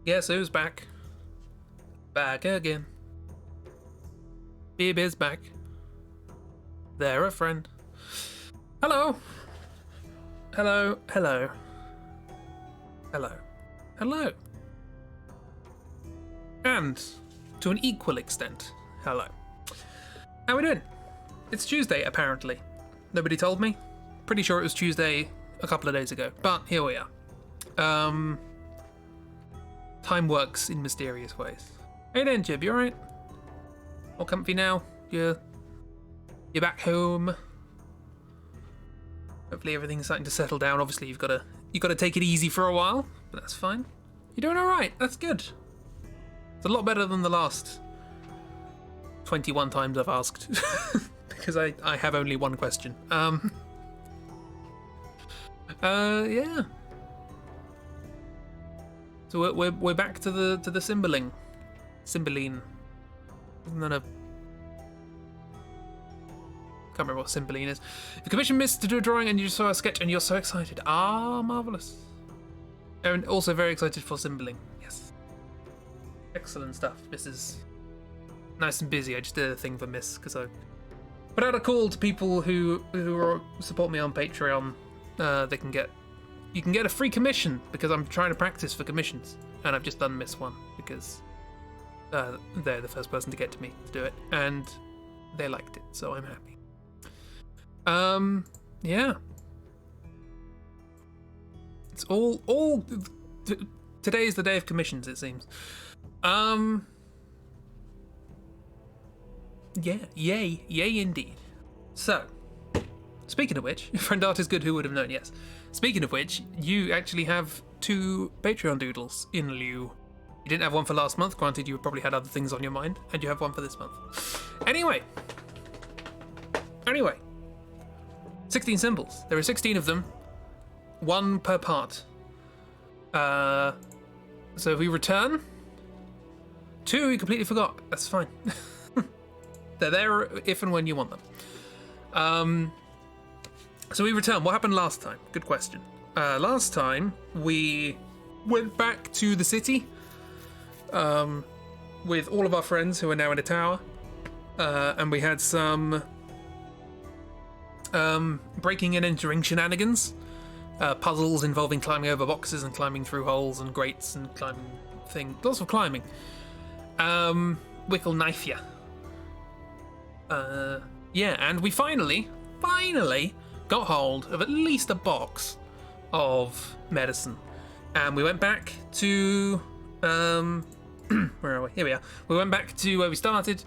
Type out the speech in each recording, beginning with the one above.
Guess who's back? Back again. Bib is back. They're a friend. Hello. Hello. Hello. Hello. Hello. And, to an equal extent, hello. How we doing? It's Tuesday, apparently. Nobody told me. Pretty sure it was Tuesday a couple of days ago, but here we are. Time works in mysterious ways. Hey then, Jib, you alright? All comfy now? You're back home. Hopefully everything's starting to settle down. Obviously you've got to take it easy for a while, but that's fine. You're doing alright, that's good. It's a lot better than the last 21 times I've asked. Because I have only one question. Yeah. So we're back to the Cymbeline. Cymbeline. Isn't that a... Can't remember what Cymbeline is. The commission missed to do a drawing and you saw a sketch and you're so excited. Ah, marvellous. And also very excited for Cymbeline. Yes. Excellent stuff. Miss is nice and busy. I just did a thing for Miss because I put out a call to people who support me on Patreon. You can get a free commission because I'm trying to practice for commissions, and I've just done Miss one because they're the first person to get to me to do it, and they liked it, so I'm happy. Yeah. It's all. Today is the day of commissions, it seems. Yeah, yay indeed. So, speaking of which, friend art is good, who would have known, yes. Speaking of which, you actually have 2 Patreon doodles in lieu. You didn't have one for last month, granted you probably had other things on your mind, and you have one for this month. Anyway, 16 symbols. There are 16 of them, 1 per part. So if we return, 2 we completely forgot, that's fine. They're there if and when you want them. So we return. What happened last time? Good question. Last time we went back to the city with all of our friends who are now in a tower, and we had some breaking and entering shenanigans, puzzles involving climbing over boxes and climbing through holes and grates and climbing things. Lots of climbing. Wickle knife ya. Yeah, and we finally got hold of at least a box of medicine, and we went back to where are we? Here we are. We went back to where we started,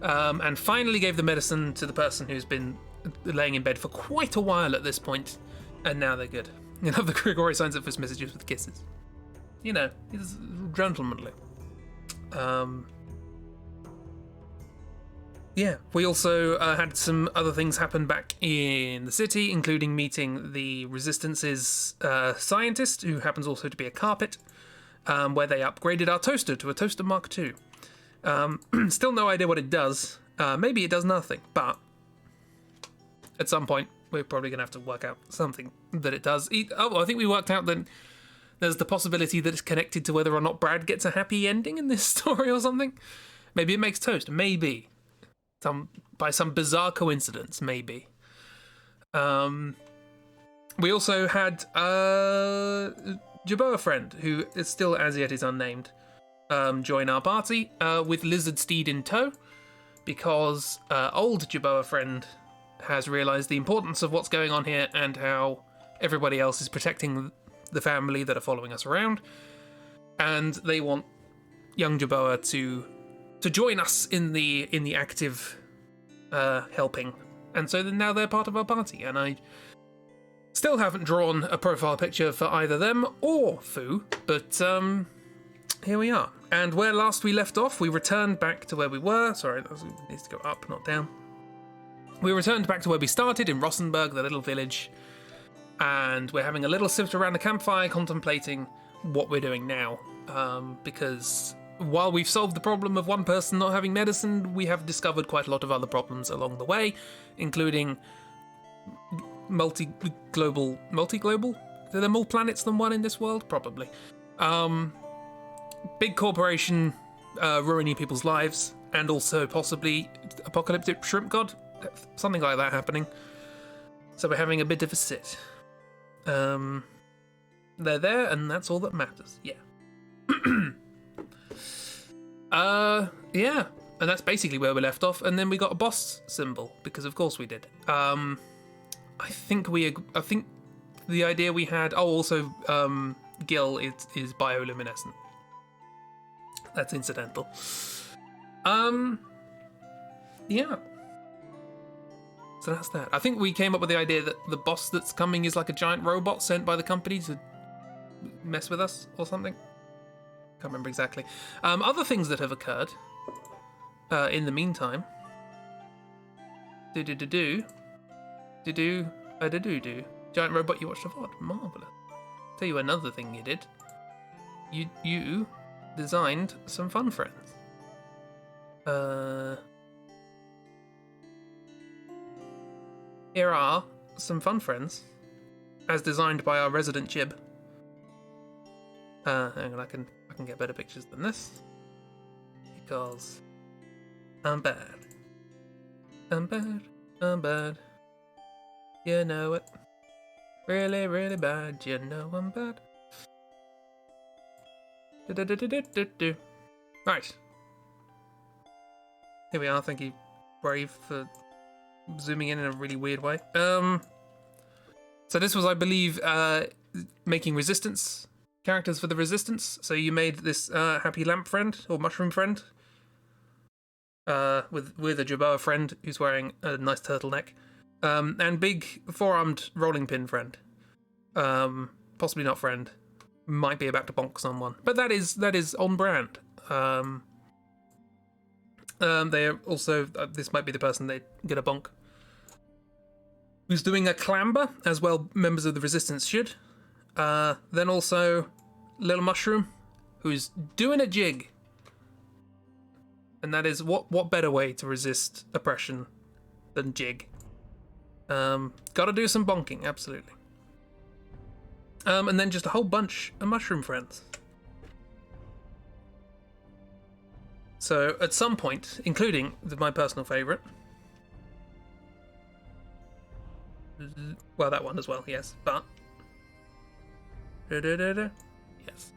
and finally gave the medicine to the person who's been laying in bed for quite a while at this point, and now they're good. You know, the Grigori signs up for his messages with kisses. You know, he's gentlemanly. Yeah, we also had some other things happen back in the city, including meeting the Resistance's scientist, who happens also to be a carpet, where they upgraded our toaster to a Toaster Mark II. Still no idea what it does. Maybe it does nothing, but at some point we're probably going to have to work out something that it does. I think we worked out that there's the possibility that it's connected to whether or not Brad gets a happy ending in this story or something. Maybe it makes toast. Maybe. By some bizarre coincidence, maybe. We also had Jaboa friend, who is still as yet is unnamed, join our party with Lizard Steed in tow, because old Jaboa friend has realised the importance of what's going on here and how everybody else is protecting the family that are following us around, and they want young Jaboa to join us in the active helping, and so now they're part of our party, and I still haven't drawn a profile picture for either them or Fu, but here we are. And where last we left off, we returned back to where we were. Sorry, that needs to go up, not down. We returned back to where we started in Rossenburg, the little village, and we're having a little sit around the campfire contemplating what we're doing now, because while we've solved the problem of one person not having medicine, we have discovered quite a lot of other problems along the way, including multi-global? Are there more planets than one in this world? Probably. big corporation ruining people's lives, and also possibly apocalyptic shrimp god, something like that happening. So we're having a bit of a sit. They're there, and that's all that matters. Yeah. Yeah, and that's basically where we left off. And then we got a boss symbol because, of course, we did. I think the idea we had. Oh, also, Gil is bioluminescent. That's incidental. Yeah. So that's that. I think we came up with the idea that the boss that's coming is like a giant robot sent by the company to mess with us or something. Can't remember exactly. Other things that have occurred in the meantime. Giant robot, you watched a VOD. Marvellous. Tell you another thing you did. You designed some fun friends. Here are some fun friends, as designed by our resident Jib. Hang on, I can get better pictures than this, because I'm bad. I'm bad. You know it. Really, really bad. You know I'm bad. Right. Here we are. Thank you, Brave, for zooming in a really weird way. So this was, I believe, making resistance characters for the resistance. So you made this happy lamp friend or mushroom friend with a Jerboa friend who's wearing a nice turtleneck, and big four-armed rolling pin friend. Possibly not friend. Might be about to bonk someone, but that is on brand. They are also this might be the person they get a bonk. Who's doing a clamber, as well members of the resistance should. Then also Little Mushroom, who's doing a jig. And that is, what better way to resist oppression than jig? Gotta do some bonking, absolutely. And then just a whole bunch of mushroom friends. So at some point, including my personal favourite, well, that one as well, yes, but yes.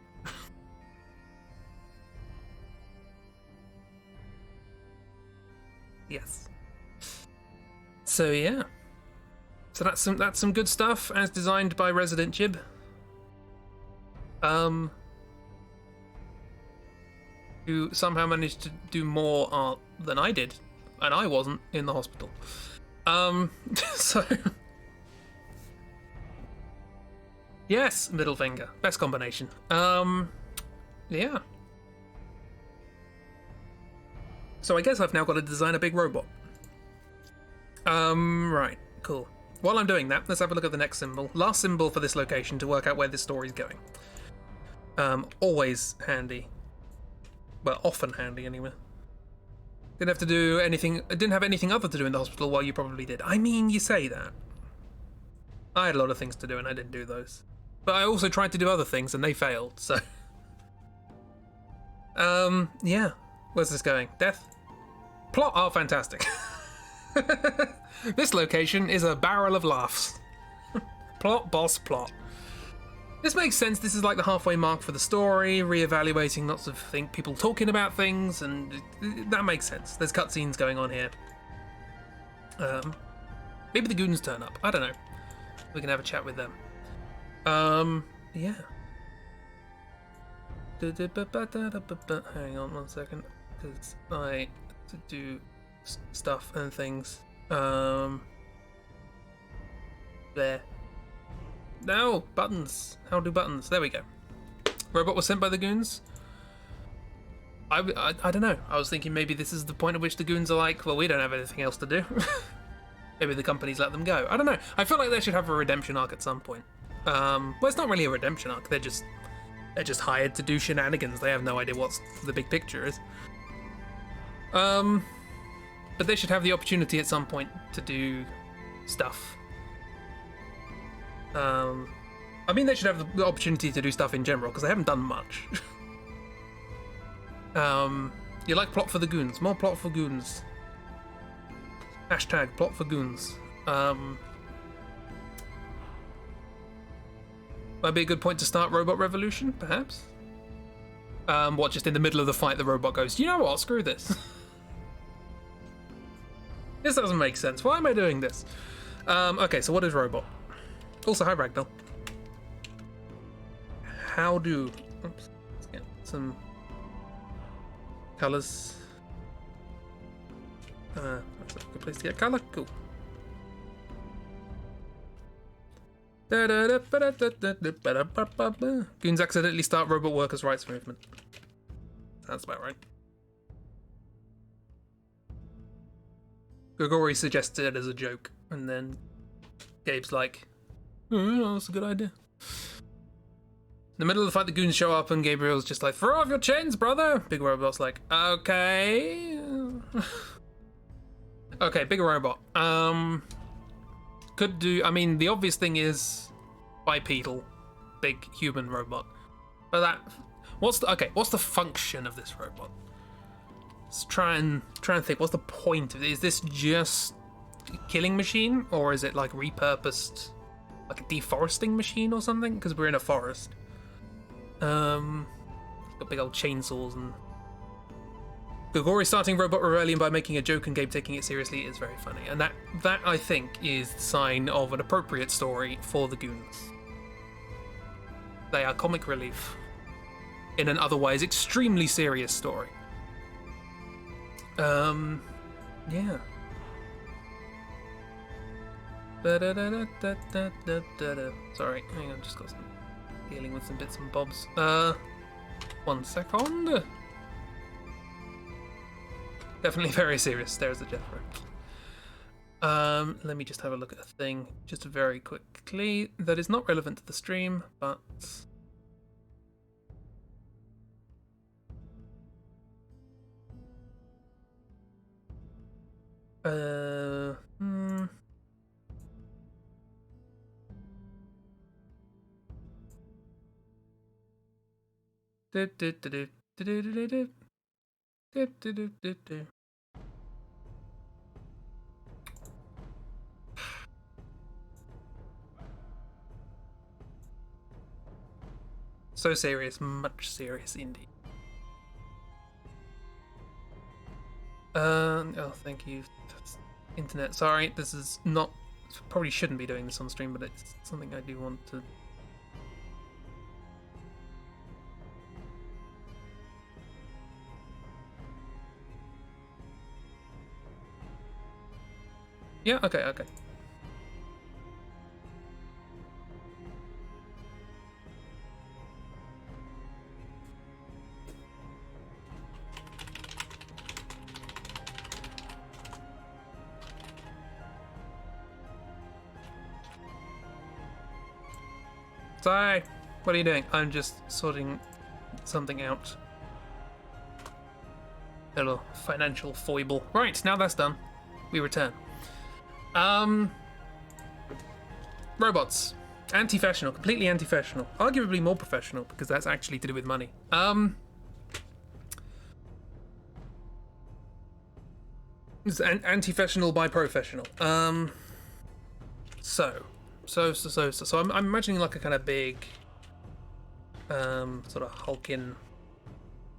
Yes. So yeah. So that's some good stuff, as designed by Resident Jib. Who somehow managed to do more art than I did, and I wasn't in the hospital. So yes, middle finger, best combination. Yeah. So I guess I've now got to design a big robot. Right, cool. While I'm doing that, let's have a look at the next symbol. Last symbol for this location to work out where this story's going. Always handy. Well, often handy anyway. Didn't have to do anything. I didn't have anything other to do in the hospital. While you probably did. I mean, you say that. I had a lot of things to do and I didn't do those. But I also tried to do other things and they failed. So, yeah. Where's this going? Death? Plot? Oh, fantastic. This location is a barrel of laughs. Plot, boss, plot. This makes sense. This is like the halfway mark for the story, reevaluating lots of people talking about things, and that makes sense. There's cutscenes going on here. Maybe the goons turn up. I don't know. We can have a chat with them. Yeah. Hang on 1 second, because I have to do stuff and things. There. No, buttons. How do buttons? There we go. Robot was sent by the goons. I don't know. I was thinking maybe this is the point at which the goons are like, well, we don't have anything else to do. Maybe the companies let them go. I don't know. I feel like they should have a redemption arc at some point. Well, it's not really a redemption arc. They're just hired to do shenanigans. They have no idea what the big picture is. But they should have the opportunity at some point to do stuff. I mean, they should have the opportunity to do stuff in general, because they haven't done much. You like plot for the goons. More plot for goons. Hashtag plot for goons. Might be a good point to start Robot Revolution, perhaps? What, just in the middle of the fight the robot goes, you know what, screw this. This doesn't make sense. Why am I doing this? Okay, so what is robot? Also, hi Ragdoll. How do... Oops, let's get some colours. That's a good place to get colour. Cool. Goons accidentally start robot workers' rights movement. Sounds about right. Grigori suggested it as a joke, and then Gabe's like, oh, that's a good idea. In the middle of the fight, the goons show up, and Gabriel's just like, throw off your chains, brother! Big Robot's like, okay. Okay, big robot. Could do, I mean, the obvious thing is bipedal, big human robot. But that, what's the function of this robot? Let's try and think, what's the point of it? Is this just a killing machine, or is it like repurposed, like a deforesting machine or something? Because we're in a forest. Got big old chainsaws and... Grigori starting Robot Rebellion by making a joke and Gabe taking it seriously is very funny. And that I think is the sign of an appropriate story for the goons. They are comic relief in an otherwise extremely serious story. Yeah. Sorry, hang on, just got some dealing with some bits and bobs. 1 second. Definitely very serious. There's the Jethro. Let me just have a look at a thing just very quickly that is not relevant to the stream, but so serious, much serious indeed. Oh, thank you. That's internet. Sorry, this is not. Probably shouldn't be doing this on stream, but it's something I do want to. Yeah. Okay. Okay. Sorry, what are you doing? I'm just sorting something out. A little financial foible. Right, now that's done. We return. Robots. Anti-fashional, completely anti-fashional. Arguably more professional, because that's actually to do with money. It's anti-fashional by professional. So I'm imagining like a kind of big, sort of hulking.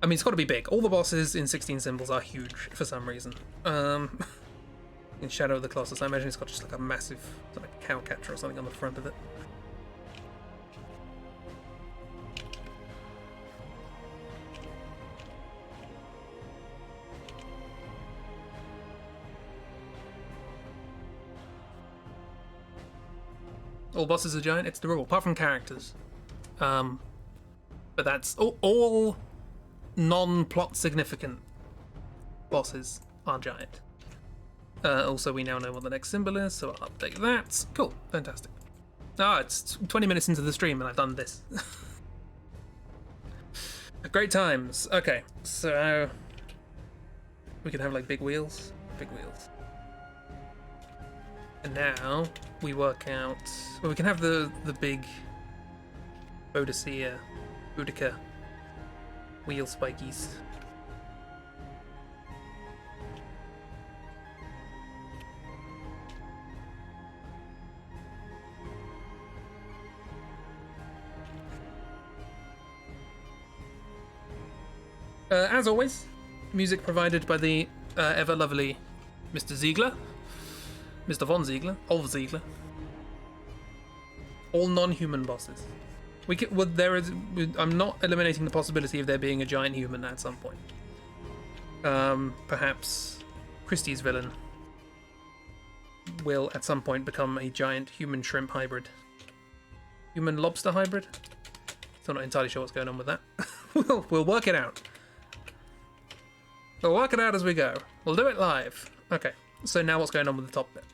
I mean, it's got to be big. All the bosses in 16 Symbols are huge for some reason. In Shadow of the Colossus, I imagine it's got just like a massive, sort of cow catcher or something on the front of it. All bosses are giant. It's the rule, apart from characters. But that's all non-plot significant bosses are giant. Also, we now know what the next symbol is, so I'll update that. Cool, fantastic. It's 20 minutes into the stream and I've done this. Great times. Okay, so we can have like big wheels. Big wheels. And now we work out. Well, we can have the big Boudica wheel spikies. As always, music provided by the ever lovely Mr. Ziegler, Mr. Von Ziegler, Olf Ziegler. All non-human bosses. I'm not eliminating the possibility of there being a giant human at some point. Perhaps Christie's villain will at some point become a giant human shrimp hybrid. Human lobster hybrid? So I'm not entirely sure what's going on with that. We'll work it out. We'll work it out as we go. We'll do it live. Okay, so now what's going on with the top bit?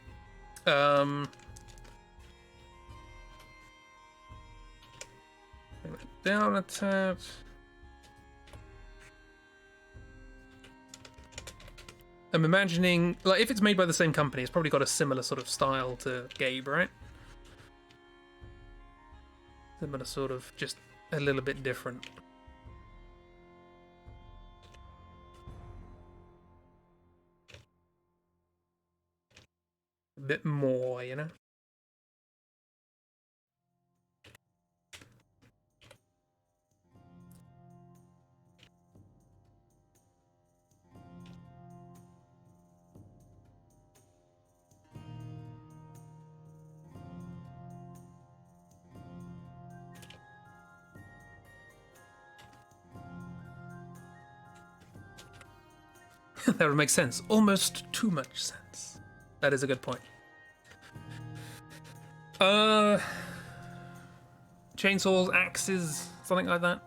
Down a tad. I'm imagining, like, if it's made by the same company, it's probably got a similar sort of style to Gabe, right? Similar sort of, just a little bit different. A bit more, you know? That would make sense. Almost too much sense. That is a good point. Chainsaws, axes, something like that.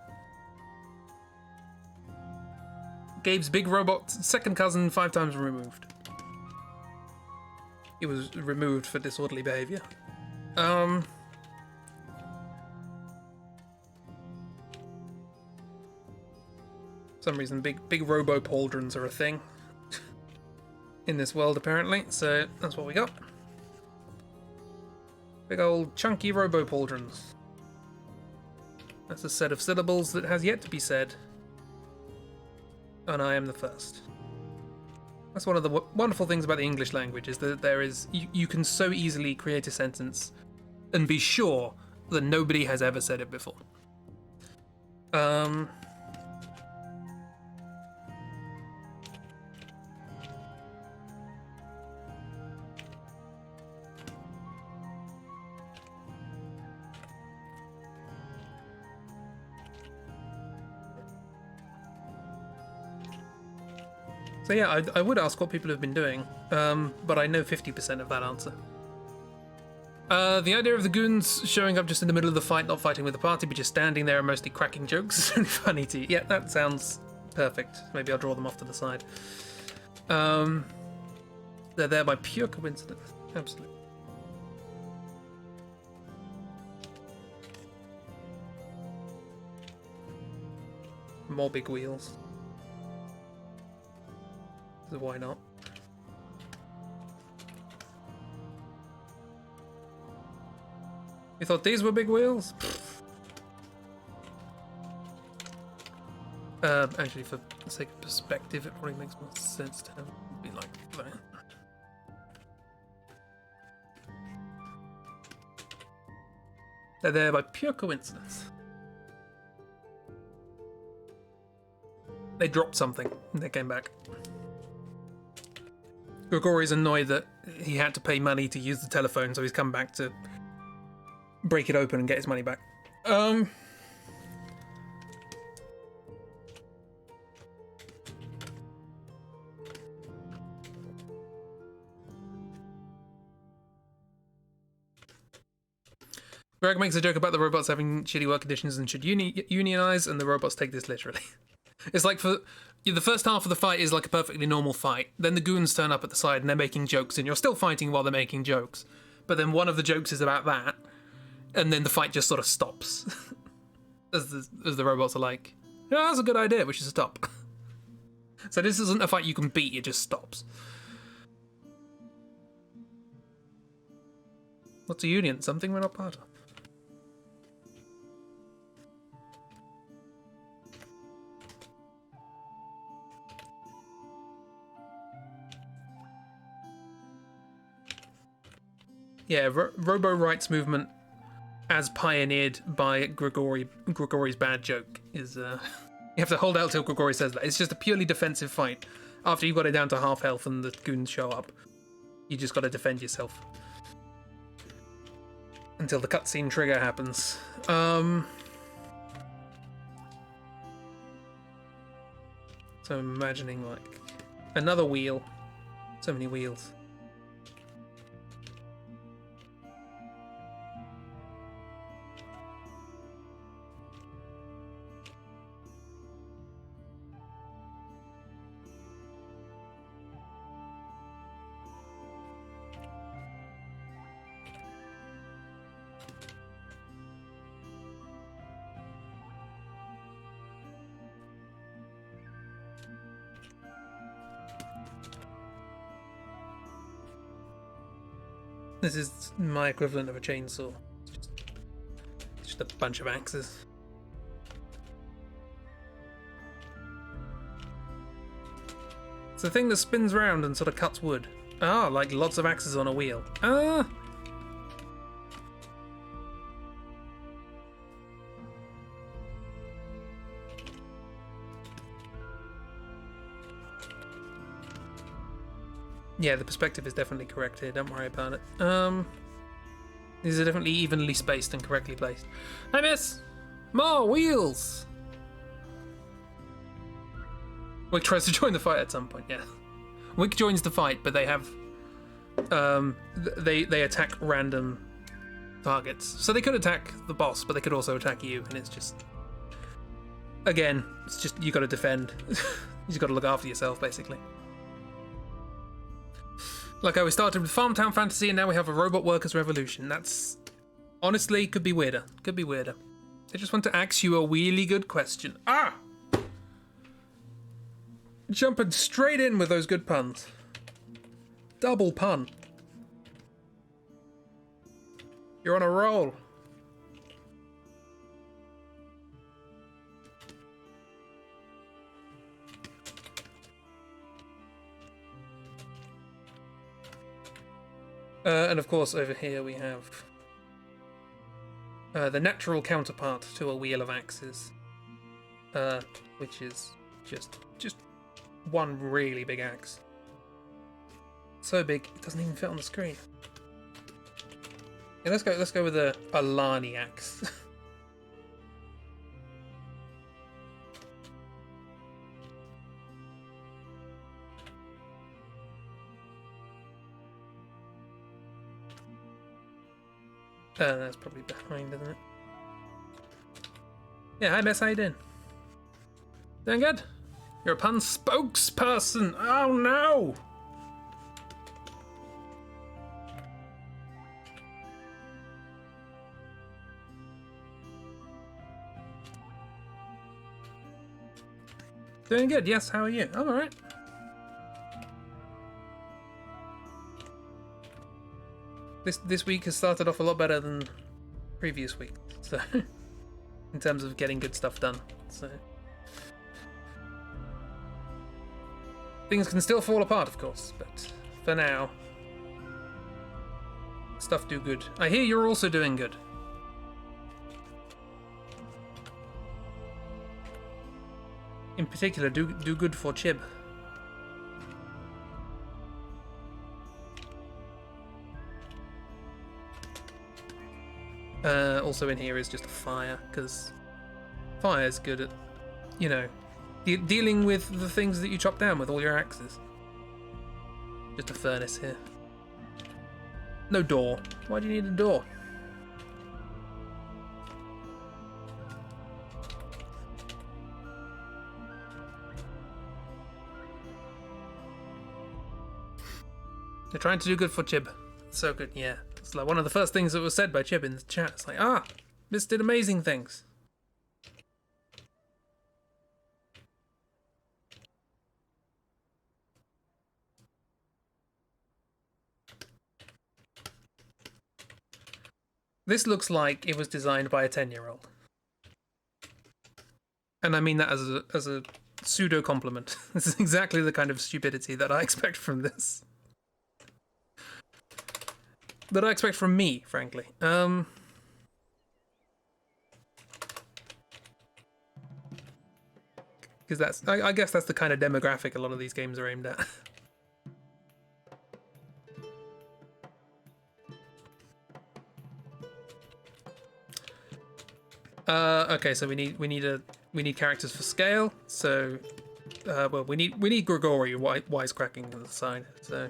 Gabe's big robot, second cousin, 5 times removed. He was removed for disorderly behavior. For some reason, big robo pauldrons are a thing in this world, apparently. So that's what we got. Big old chunky robo pauldrons. That's a set of syllables that has yet to be said, and I am the first. That's one of the wonderful things about the English language, is that there is you can so easily create a sentence and be sure that nobody has ever said it before. So yeah, I would ask what people have been doing, but I know 50% of that answer. The idea of the goons showing up just in the middle of the fight, not fighting with the party, but just standing there and mostly cracking jokes is really funny to you. Yeah, that sounds perfect. Maybe I'll draw them off to the side. They're there by pure coincidence. Absolutely. More big wheels. So why not? You thought these were big wheels? Actually, for the sake of perspective, it probably makes more sense to have it be like that. They're there by pure coincidence. They dropped something and they came back. Grigori's annoyed that he had to pay money to use the telephone, so he's come back to break it open and get his money back. Greg makes a joke about the robots having shitty work conditions and should unionize, and the robots take this literally. It's like for the first half of the fight is like a perfectly normal fight. Then the goons turn up at the side and they're making jokes, and you're still fighting while they're making jokes. But then one of the jokes is about that, and then the fight just sort of stops. as the robots are like, yeah, that's a good idea, we should stop. So this isn't a fight you can beat, it just stops. What's a union? Something we're not part of. Yeah, robo rights movement, as pioneered by Grigori's bad joke, is You have to hold out till Grigori says that. It's just a purely defensive fight. After you've got it down to half health and the goons show up, you just got to defend yourself. Until the cutscene trigger happens. So I'm imagining, like, another wheel. So many wheels. This is my equivalent of a chainsaw. It's just a bunch of axes. It's the thing that spins round and sort of cuts wood. Ah, like lots of axes on a wheel. Ah! Yeah, the perspective is definitely correct here, don't worry about it. These are definitely evenly spaced and correctly placed. Hi, miss! More wheels! Wick tries to join the fight at some point, yeah. Wick joins the fight, but they have... they attack random targets. So they could attack the boss, but they could also attack you, and it's just... Again, it's just, you gotta defend. You just gotta look after yourself, basically. Like how we started with Farmtown Fantasy and now we have a Robot Workers Revolution. That's... Honestly, could be weirder. Could be weirder. I just want to ask you a really good question. Ah! Jumping straight in with those good puns. Double pun. You're on a roll. And of course, over here we have the natural counterpart to a wheel of axes, which is just one really big axe. So big it doesn't even fit on the screen. Yeah, let's go with a Lani axe. That's probably behind, isn't it? Yeah, hi Miss, how you doing? Doing good? You're a pun spokesperson! Oh no! Doing good, yes, how are you? I'm alright. This week has started off a lot better than previous week, so in terms of getting good stuff done. So things can still fall apart, of course, but for now, stuff do good. I hear you're also doing good. In particular, do good for Chib. Also in here is just a fire, because fire's good at, you know, dealing with the things that you chop down with all your axes. Just a furnace here. No door. Why do you need a door? They're trying to do good for Chib. So good, yeah. It's like one of the first things that was said by Chib in the chat. It's like, Miss did amazing things. This looks like it was designed by a 10-year-old. And I mean that as a pseudo compliment. This is exactly the kind of stupidity that I expect from this. That I expect from me, frankly. because I guess that's the kind of demographic a lot of these games are aimed at. Okay, so we need characters for scale. So, well, we need Grigori wisecracking on the side. So.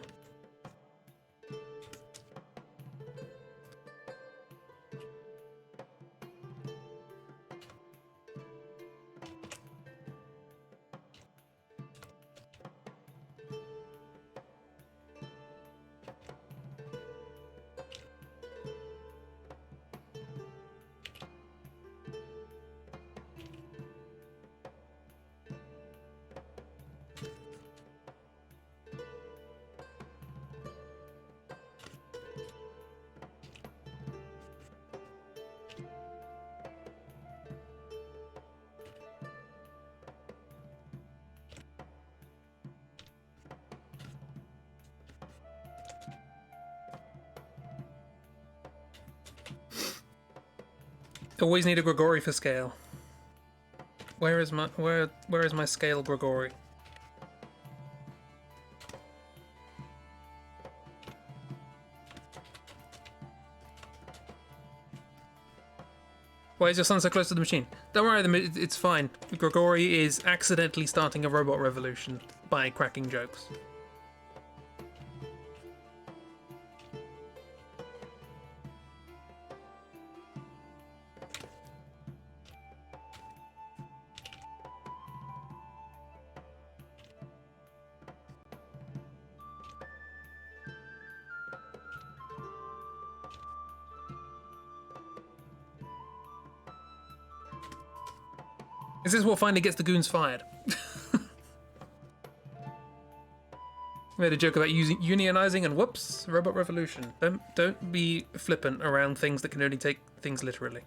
Always need a Grigori for scale. Where is my scale Grigori? Why is your son so close to the machine? Don't worry, it's fine. Grigori is accidentally starting a robot revolution by cracking jokes. Is this what finally gets the goons fired? We made a joke about unionizing and whoops, robot revolution. Don't be flippant around things that can only take things literally.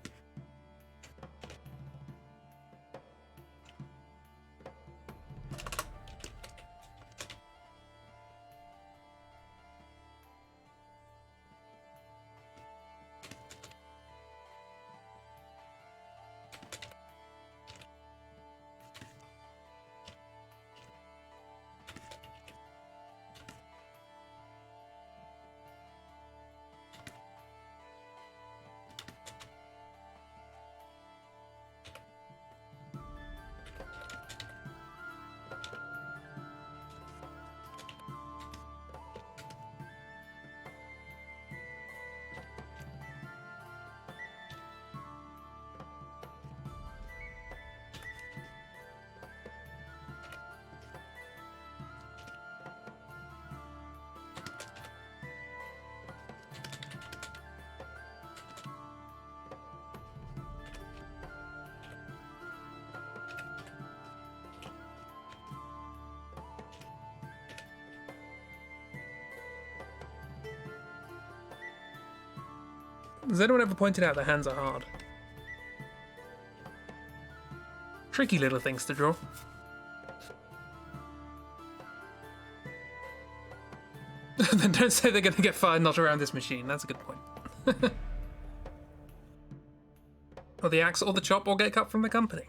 Has anyone ever pointed out that hands are hard? Tricky little things to draw. Then don't say they're going to get fired not around this machine. That's a good point. Or the axe or the chop or get cut from the company.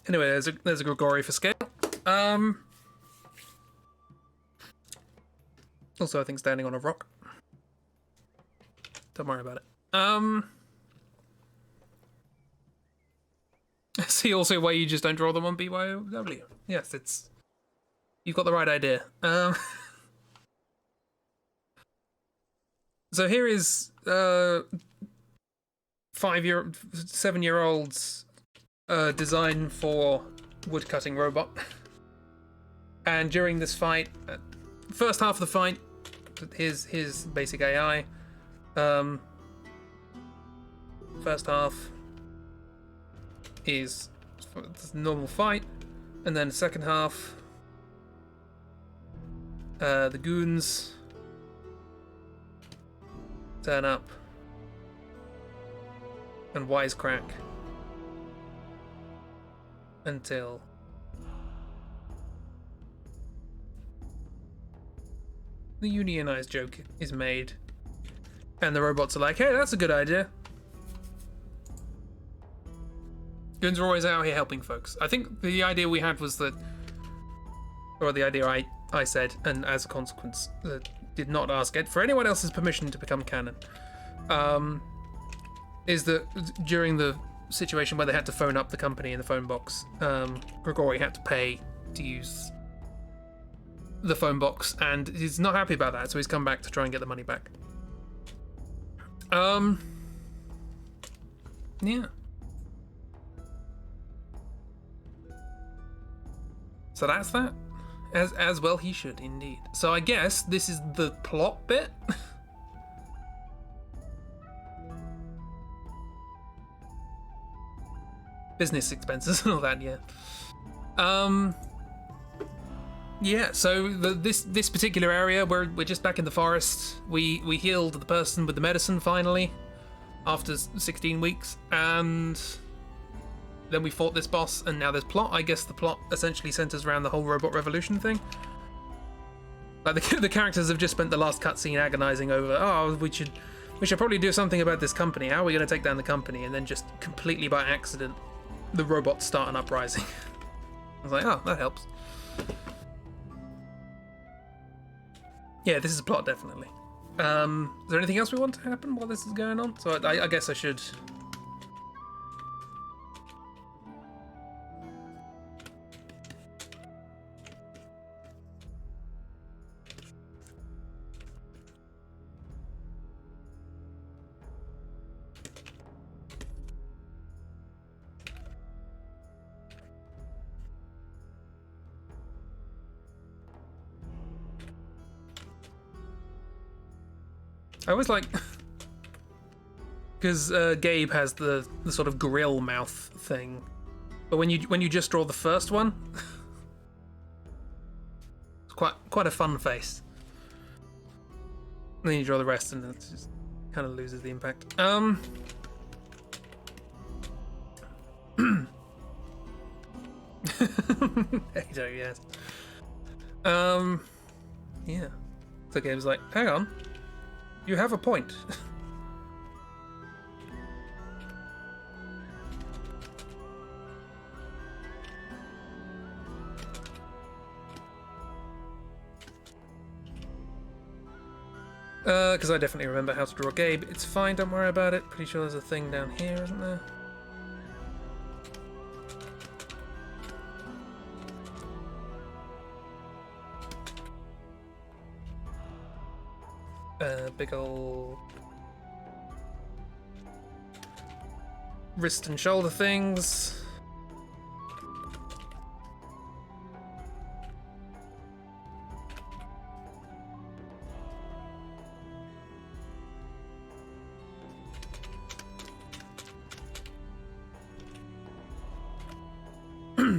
Anyway, there's a Grigori for scale. Also, I think standing on a rock. Don't worry about it. See also why you just don't draw them on BYOW. Yes, you've got the right idea. So here is 7-year-old's design for woodcutting robot. And during this fight, first half of the fight, here's his basic AI. First half is normal fight, and then the second half, the goons turn up and wisecrack until the Unionise joke is made, and the robots are like, "Hey, that's a good idea." Goons are always out here helping folks. I think the idea we had was that, or the idea I said, and as a consequence, did not ask it for anyone else's permission to become canon, is that during the situation where they had to phone up the company in the phone box, Grigori had to pay to use the phone box, and he's not happy about that, so he's come back to try and get the money back. Yeah. So that's that. As well he should, indeed. So I guess this is the plot bit. Business expenses and all that, yeah. Yeah, so this particular area, we're just back in the forest. We healed the person with the medicine finally, after 16 weeks, and then we fought this boss, and now there's plot. I guess the plot essentially centers around the whole robot revolution thing. Like the characters have just spent the last cutscene agonizing over, oh, we should probably do something about this company. How are we going to take down the company? And then just completely by accident, the robots start an uprising. I was like, oh, that helps. Yeah, this is a plot, definitely. Is there anything else we want to happen while this is going on? So I guess I should... I always like, because Gabe has the sort of grill mouth thing, but when you just draw the first one, it's quite a fun face. And then you draw the rest, and it just kind of loses the impact. Hado, yes. Yeah. So Gabe's like, hang on. You have a point. Because I definitely remember how to draw Gabe. It's fine, don't worry about it. Pretty sure there's a thing down here, isn't there? Big ol' wrist and shoulder things.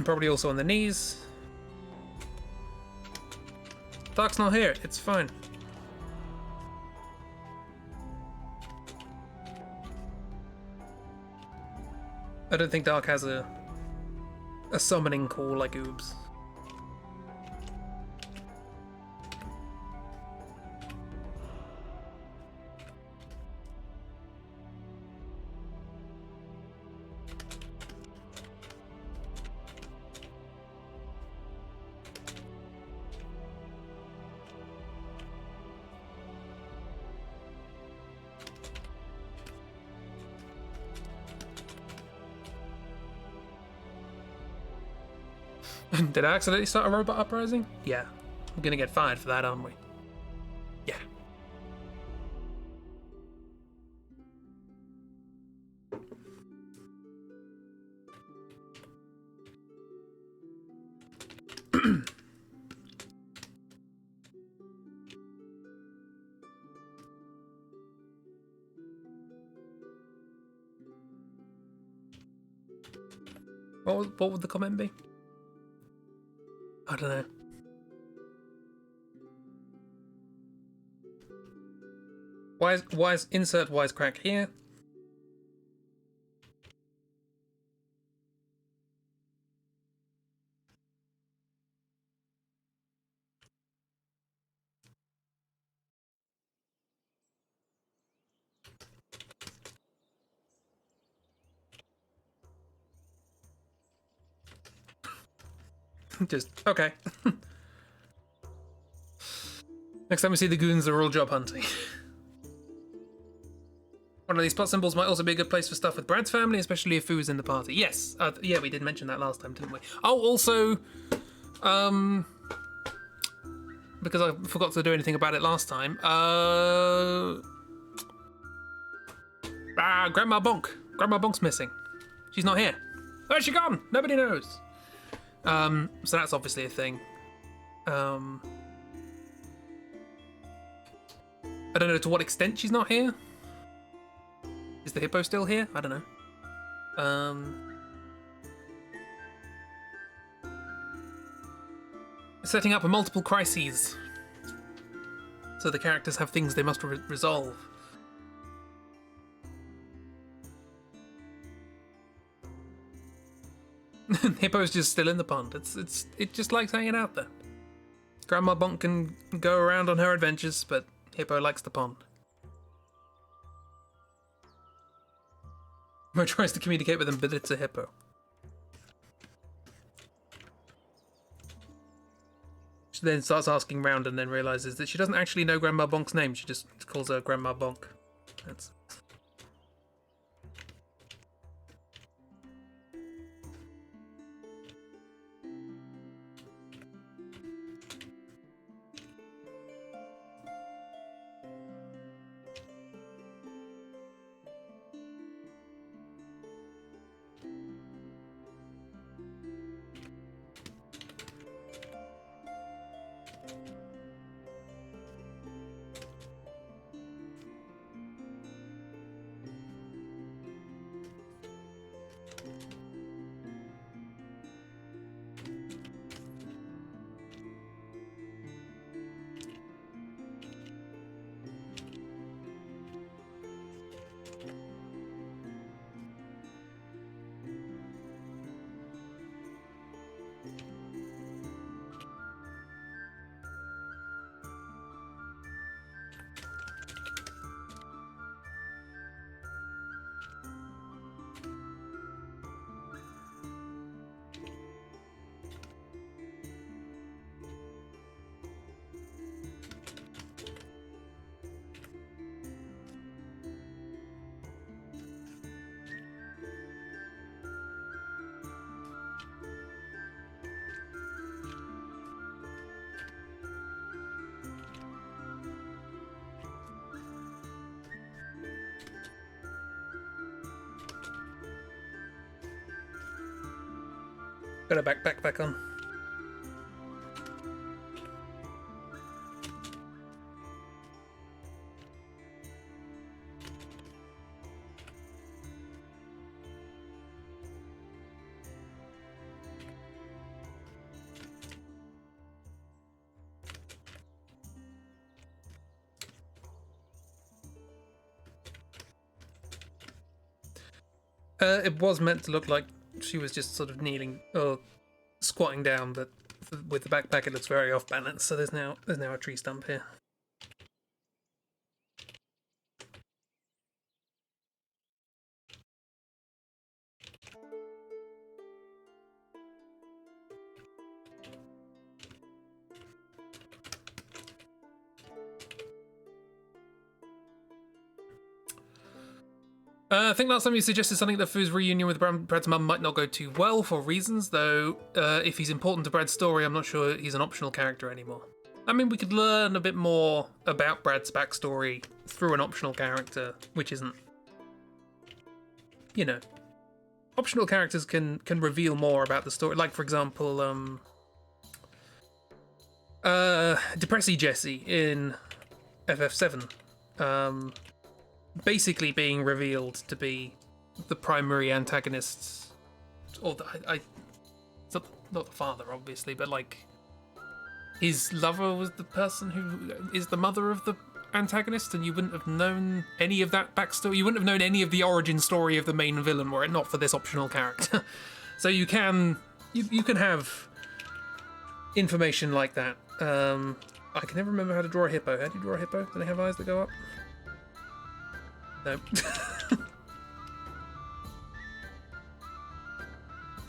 Probably also on the knees. Dark's not here, it's fine. I don't think Dark has a summoning call like Oobs. Did I accidentally start a robot uprising? Yeah. I'm gonna get fired for that, aren't we? Yeah. What would the comment be? I don't know. Insert wisecrack here. Just, okay. Next time we see the goons, they're all job hunting. One of these plot symbols might also be a good place for stuff with Brad's family, especially if Fu is in the party. Yes, yeah, we did mention that last time, didn't we? Oh, also, because I forgot to do anything about it last time, Grandma Bonk. Grandma Bonk's missing. She's not here. Where's she gone? Nobody knows. So that's obviously a thing. I don't know to what extent she's not here. Is the hippo still here? I don't know. Setting up a multiple crises. So the characters have things they must resolve. Hippo's just still in the pond. It just likes hanging out there. Grandma Bonk can go around on her adventures, but Hippo likes the pond. Mo tries to communicate with him, but it's a hippo. She then starts asking round and then realizes that she doesn't actually know Grandma Bonk's name. She just calls her Grandma Bonk. That's... Got a backpack back on. It was meant to look like she was just sort of kneeling or squatting down, but with the backpack it looks very off balance. So there's now a tree stump here. I think last time you suggested something that Fu's reunion with Brad's mum might not go too well for reasons, though if he's important to Brad's story, I'm not sure he's an optional character anymore. I mean, we could learn a bit more about Brad's backstory through an optional character, which isn't... You know. Optional characters can reveal more about the story. Like, for example, Depressy Jessie in FF7. Basically being revealed to be the primary antagonists, or it's not the father, obviously, but like his lover was the person who is the mother of the antagonist, and you wouldn't have known any of that backstory. You wouldn't have known any of the origin story of the main villain were it not for this optional character. So you can have information like that. I can never remember how to draw a hippo. How do you draw a hippo? Do they have eyes that go up? No.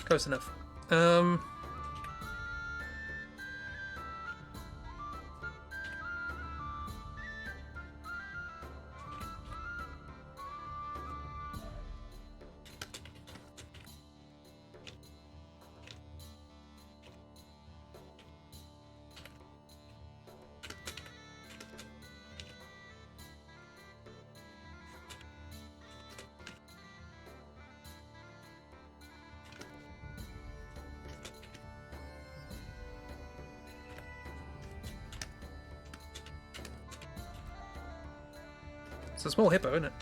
Close enough. It's a small hippo, isn't it?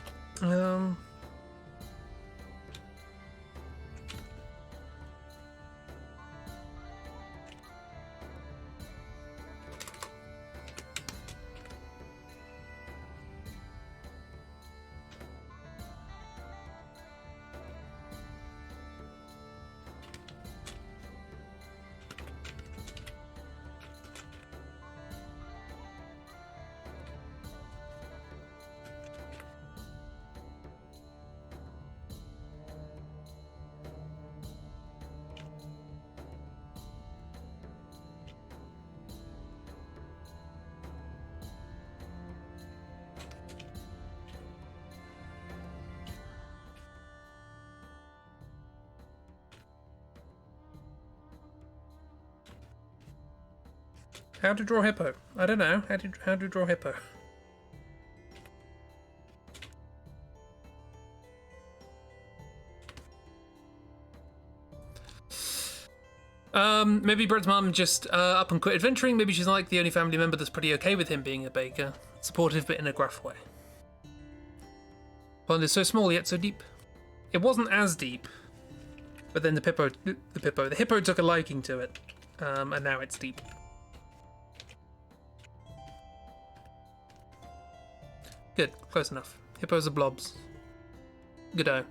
How to draw hippo? I don't know. How to draw hippo? Maybe Brett's mum just up and quit adventuring. Maybe she's like the only family member that's pretty okay with him being a baker. Supportive but in a gruff way. Pond is so small yet so deep. It wasn't as deep, but then the hippo took a liking to it, and now it's deep. Good, close enough. Hippos are blobs. Goodo.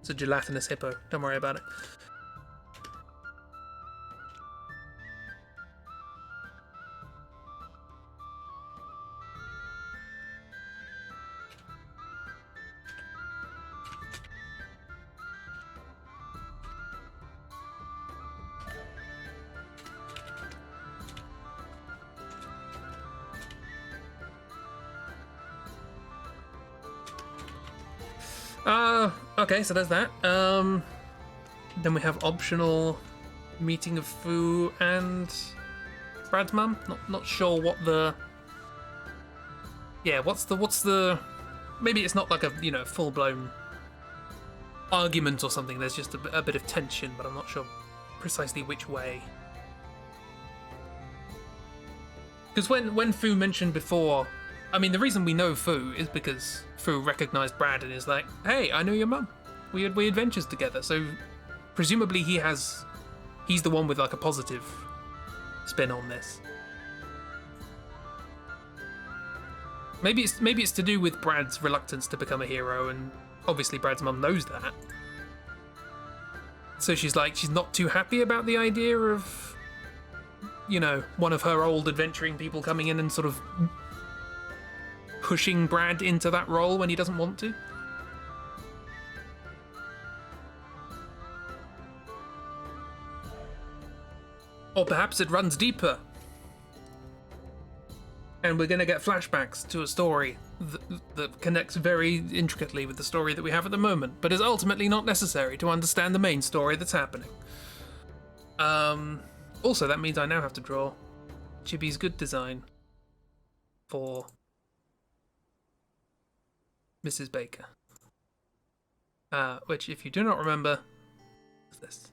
It's a gelatinous hippo. Don't worry about it. Okay, so there's that. Then we have optional meeting of Fu and Brad's mum. Not sure what the. Yeah, what's the? Maybe it's not like a full blown argument or something. There's just a bit of tension, but I'm not sure precisely which way. Because when Fu mentioned before. I mean, the reason we know Fu is because Fu recognized Brad and is like, "Hey, I know your mum. We had adventures together." So, presumably, he's the one with like a positive spin on this. Maybe it's to do with Brad's reluctance to become a hero, and obviously Brad's mum knows that. So she's not too happy about the idea of, one of her old adventuring people coming in and sort of pushing Brad into that role when he doesn't want to. Or perhaps it runs deeper. And we're going to get flashbacks to a story that connects very intricately with the story that we have at the moment, but is ultimately not necessary to understand the main story that's happening. Also, that means I now have to draw Chibi's good design for Mrs. Baker. Which, if you do not remember, is this.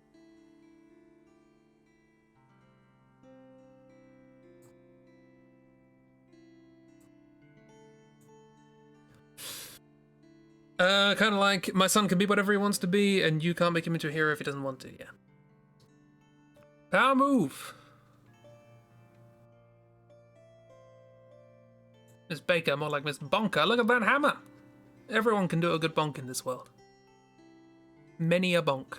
Kind of like, my son can be whatever he wants to be, and you can't make him into a hero if he doesn't want to, yeah. Power move! Miss Baker, more like Miss Bonker. Look at that hammer! Everyone can do a good bonk in this world. Many a bonk.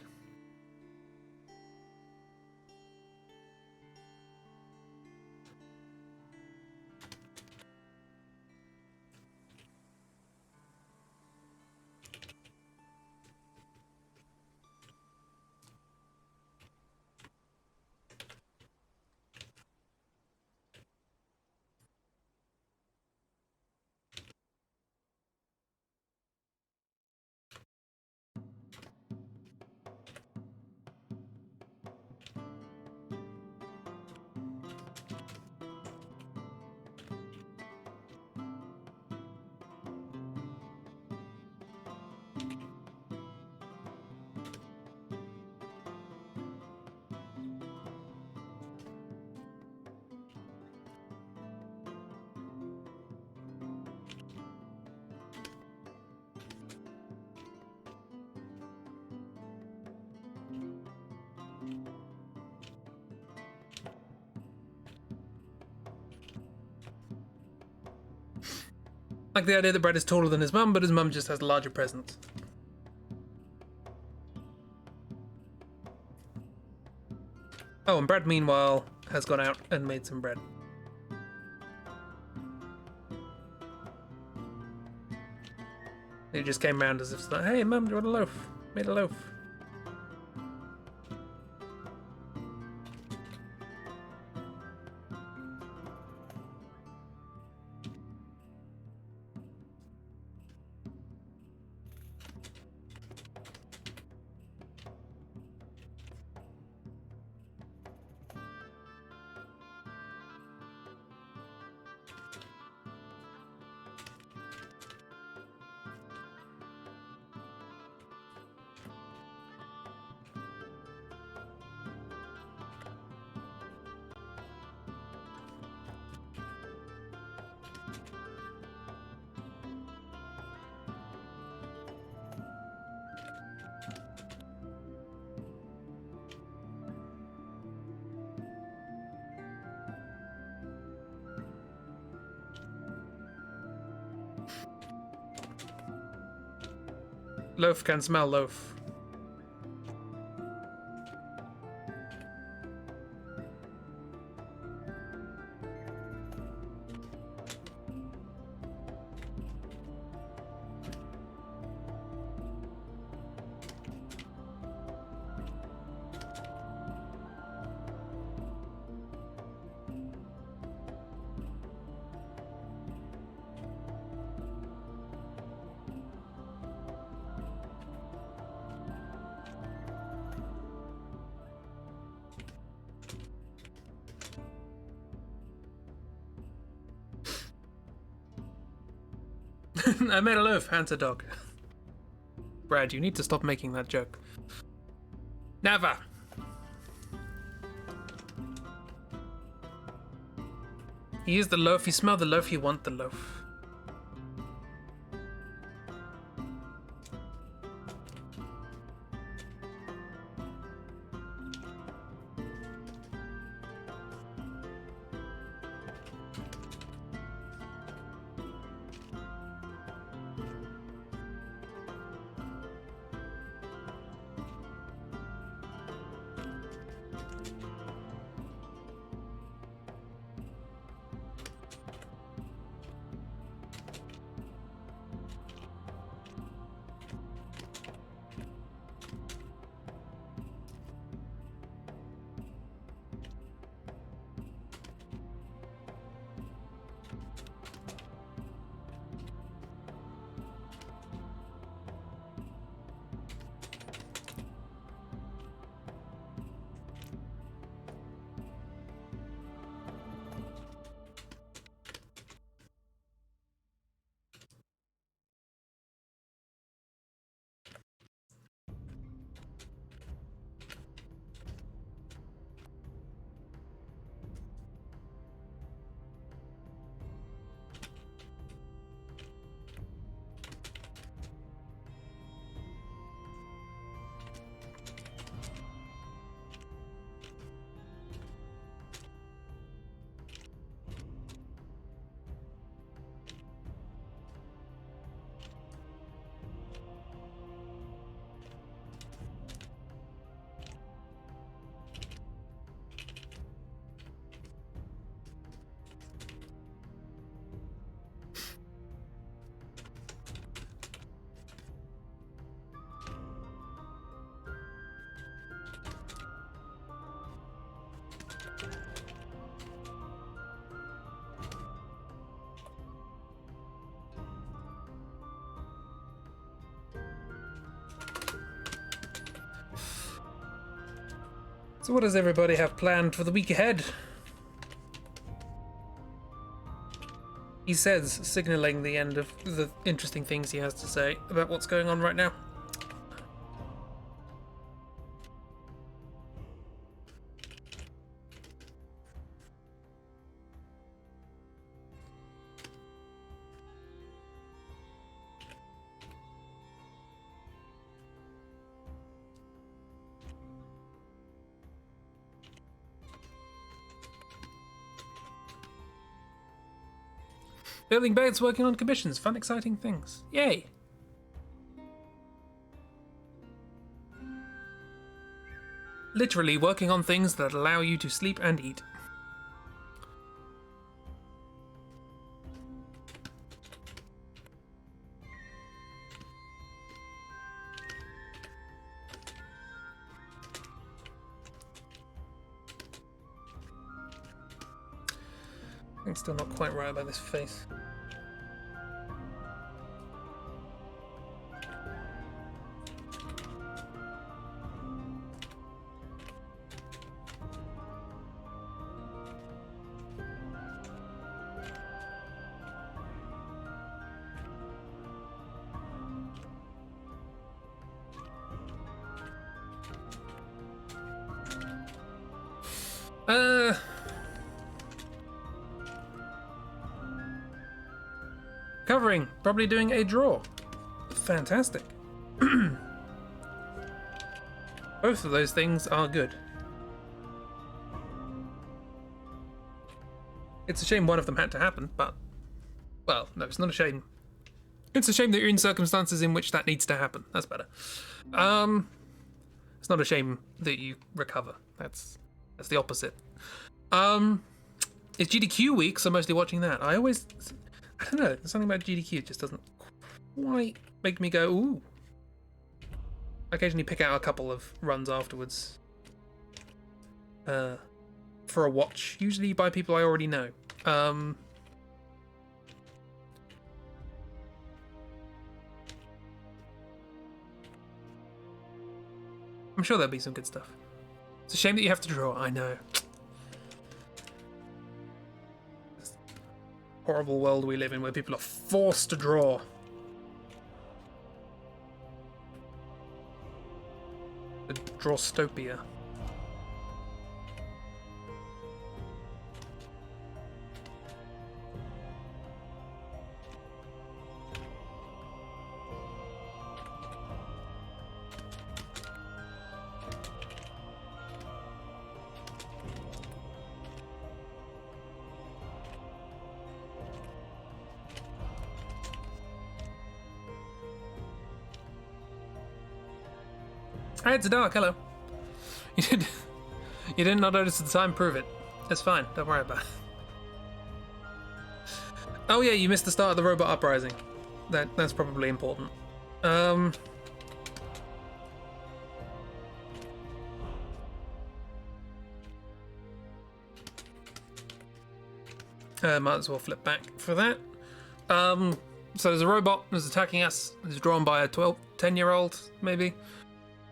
Like the idea that Brad is taller than his mum, but his mum just has a larger presence. Oh, and Brad, meanwhile, has gone out and made some bread. He just came round as if, like, hey, Mum, do you want a loaf? Made a loaf. Loaf can smell loaf. I made a loaf, hands a dog. Brad, you need to stop making that joke. Never! You use the loaf, you smell the loaf, you want the loaf. So what does everybody have planned for the week ahead? He says, signaling the end of the interesting things he has to say about what's going on right now. Building beds, working on commissions, fun, exciting things. Yay! Literally working on things that allow you to sleep and eat. I'm still not quite right about this face. Covering, probably doing a draw. Fantastic. Both of those things are good. It's a shame one of them had to happen, but... Well, no, it's not a shame. It's a shame that you're in circumstances in which that needs to happen. That's better. It's not a shame that you recover. That's the opposite. It's GDQ week, so mostly watching that. I don't know, there's something about GDQ just doesn't quite make me go, ooh. I occasionally pick out a couple of runs afterwards. For a watch, usually by people I already know. I'm sure there'll be some good stuff. It's a shame that you have to draw, I know. Horrible world we live in where people are forced to draw. The drawstopia. Hey, it's dark. Hello. You did not notice the time. Prove it. It's fine. Don't worry about it. Oh yeah, you missed the start of the robot uprising. That's probably important. Might as well flip back for that. So there's a robot that's attacking us. It's drawn by a 10-year-old, maybe.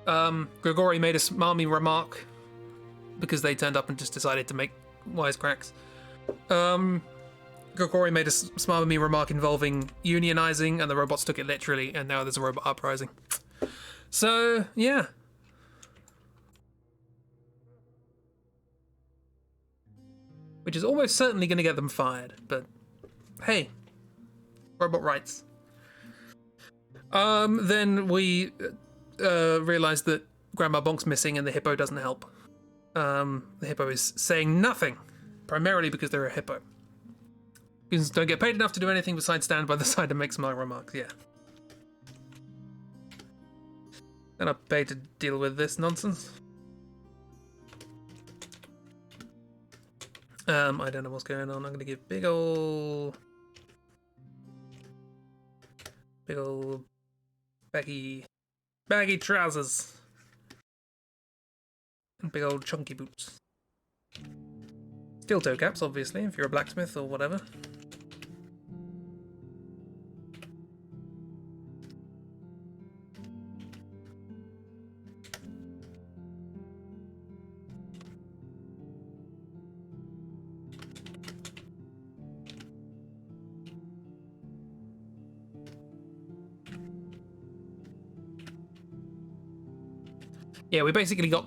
Grigori made a smarmy remark because they turned up and just decided to make wisecracks. Grigori made a smarmy remark involving unionizing, and the robots took it literally, and now there's a robot uprising. So, yeah. Which is almost certainly going to get them fired, but hey, robot rights. Then we realised that Grandma Bonk's missing and the hippo doesn't help. The hippo is saying nothing, primarily because they're a hippo. Humans don't get paid enough to do anything besides stand by the side and make smart remarks, yeah. They're not paid to deal with this nonsense. I don't know what's going on. I'm going to give big ol' baggy trousers and big old chunky boots. Steel toe caps, obviously, if you're a blacksmith or whatever. Yeah, we basically got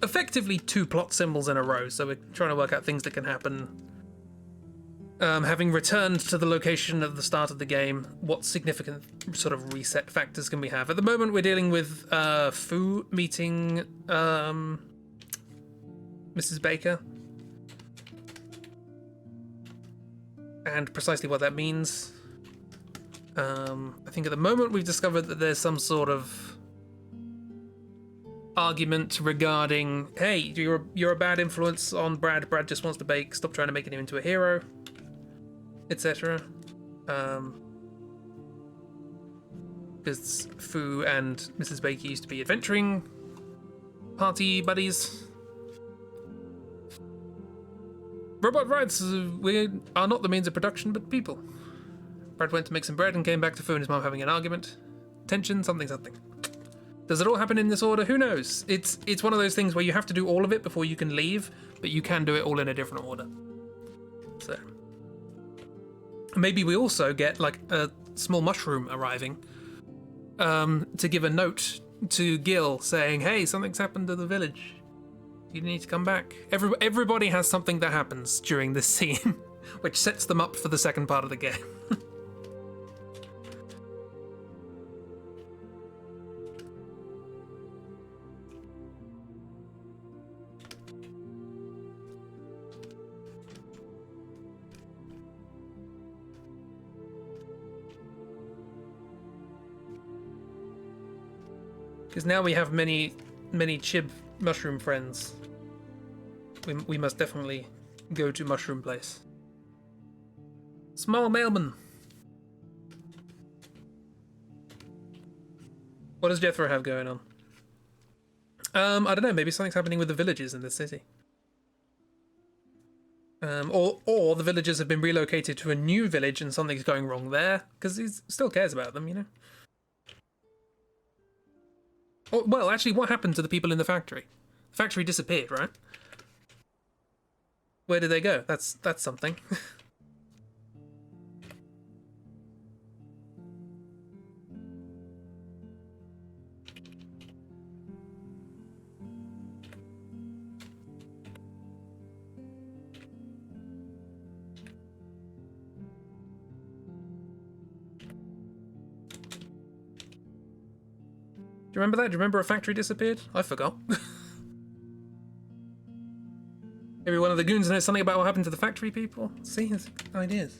effectively 2 plot symbols in a row, so we're trying to work out things that can happen. Having returned to the location at the start of the game, what significant sort of reset factors can we have? At the moment, we're dealing with Fu meeting Mrs. Baker. and precisely what that means. I think at the moment we've discovered that there's some sort of argument regarding, hey, you're a bad influence on Brad. Brad just wants to bake. Stop trying to make him into a hero, etc. Because Fu and Mrs. Baker used to be adventuring party buddies. Robot writes, we are not the means of production, but people. Brad went to make some bread and came back to Fu and his mom having an argument. Tension, something. Does it all happen in this order? Who knows? It's one of those things where you have to do all of it before you can leave, but you can do it all in a different order. So maybe we also get like a small mushroom arriving to give a note to Gil saying, hey, something's happened to the village. You need to come back. Everybody has something that happens during this scene, which sets them up for the second part of the game. Because now we have many Chib mushroom friends. We must definitely go to Mushroom Place. Small mailman. What does Jethro have going on? I don't know, maybe something's happening with the villages in the city. Or the villagers have been relocated to a new village and something's going wrong there, because he still cares about them, you know? Oh, well, actually, what happened to the people in the factory? The factory disappeared, right? Where did they go? That's something. Do you remember that? Do you remember a factory disappeared? I forgot. Maybe one of the goons knows something about what happened to the factory people? See, there's ideas.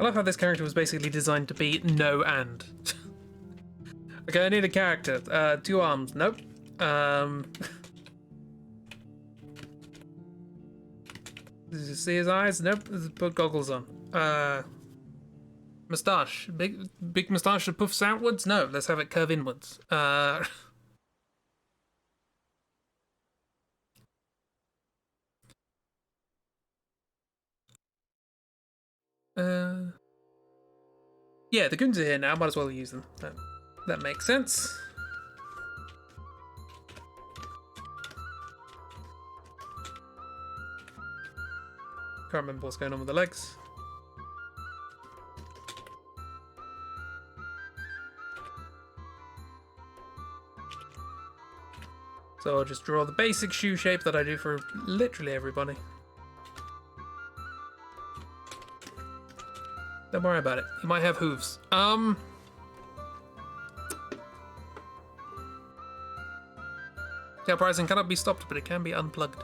I love how this character was basically designed to be no and. Okay, I need a character. 2 arms. Nope. Did you see his eyes? Nope. Put goggles on. Moustache. Big moustache that puffs outwards? No, let's have it curve inwards. Yeah, the goons are here now. Might as well use them. That makes sense. Can't remember what's going on with the legs. So I'll just draw the basic shoe shape that I do for literally everybody. Don't worry about it. You might have hooves. Tail rising cannot be stopped, but it can be unplugged.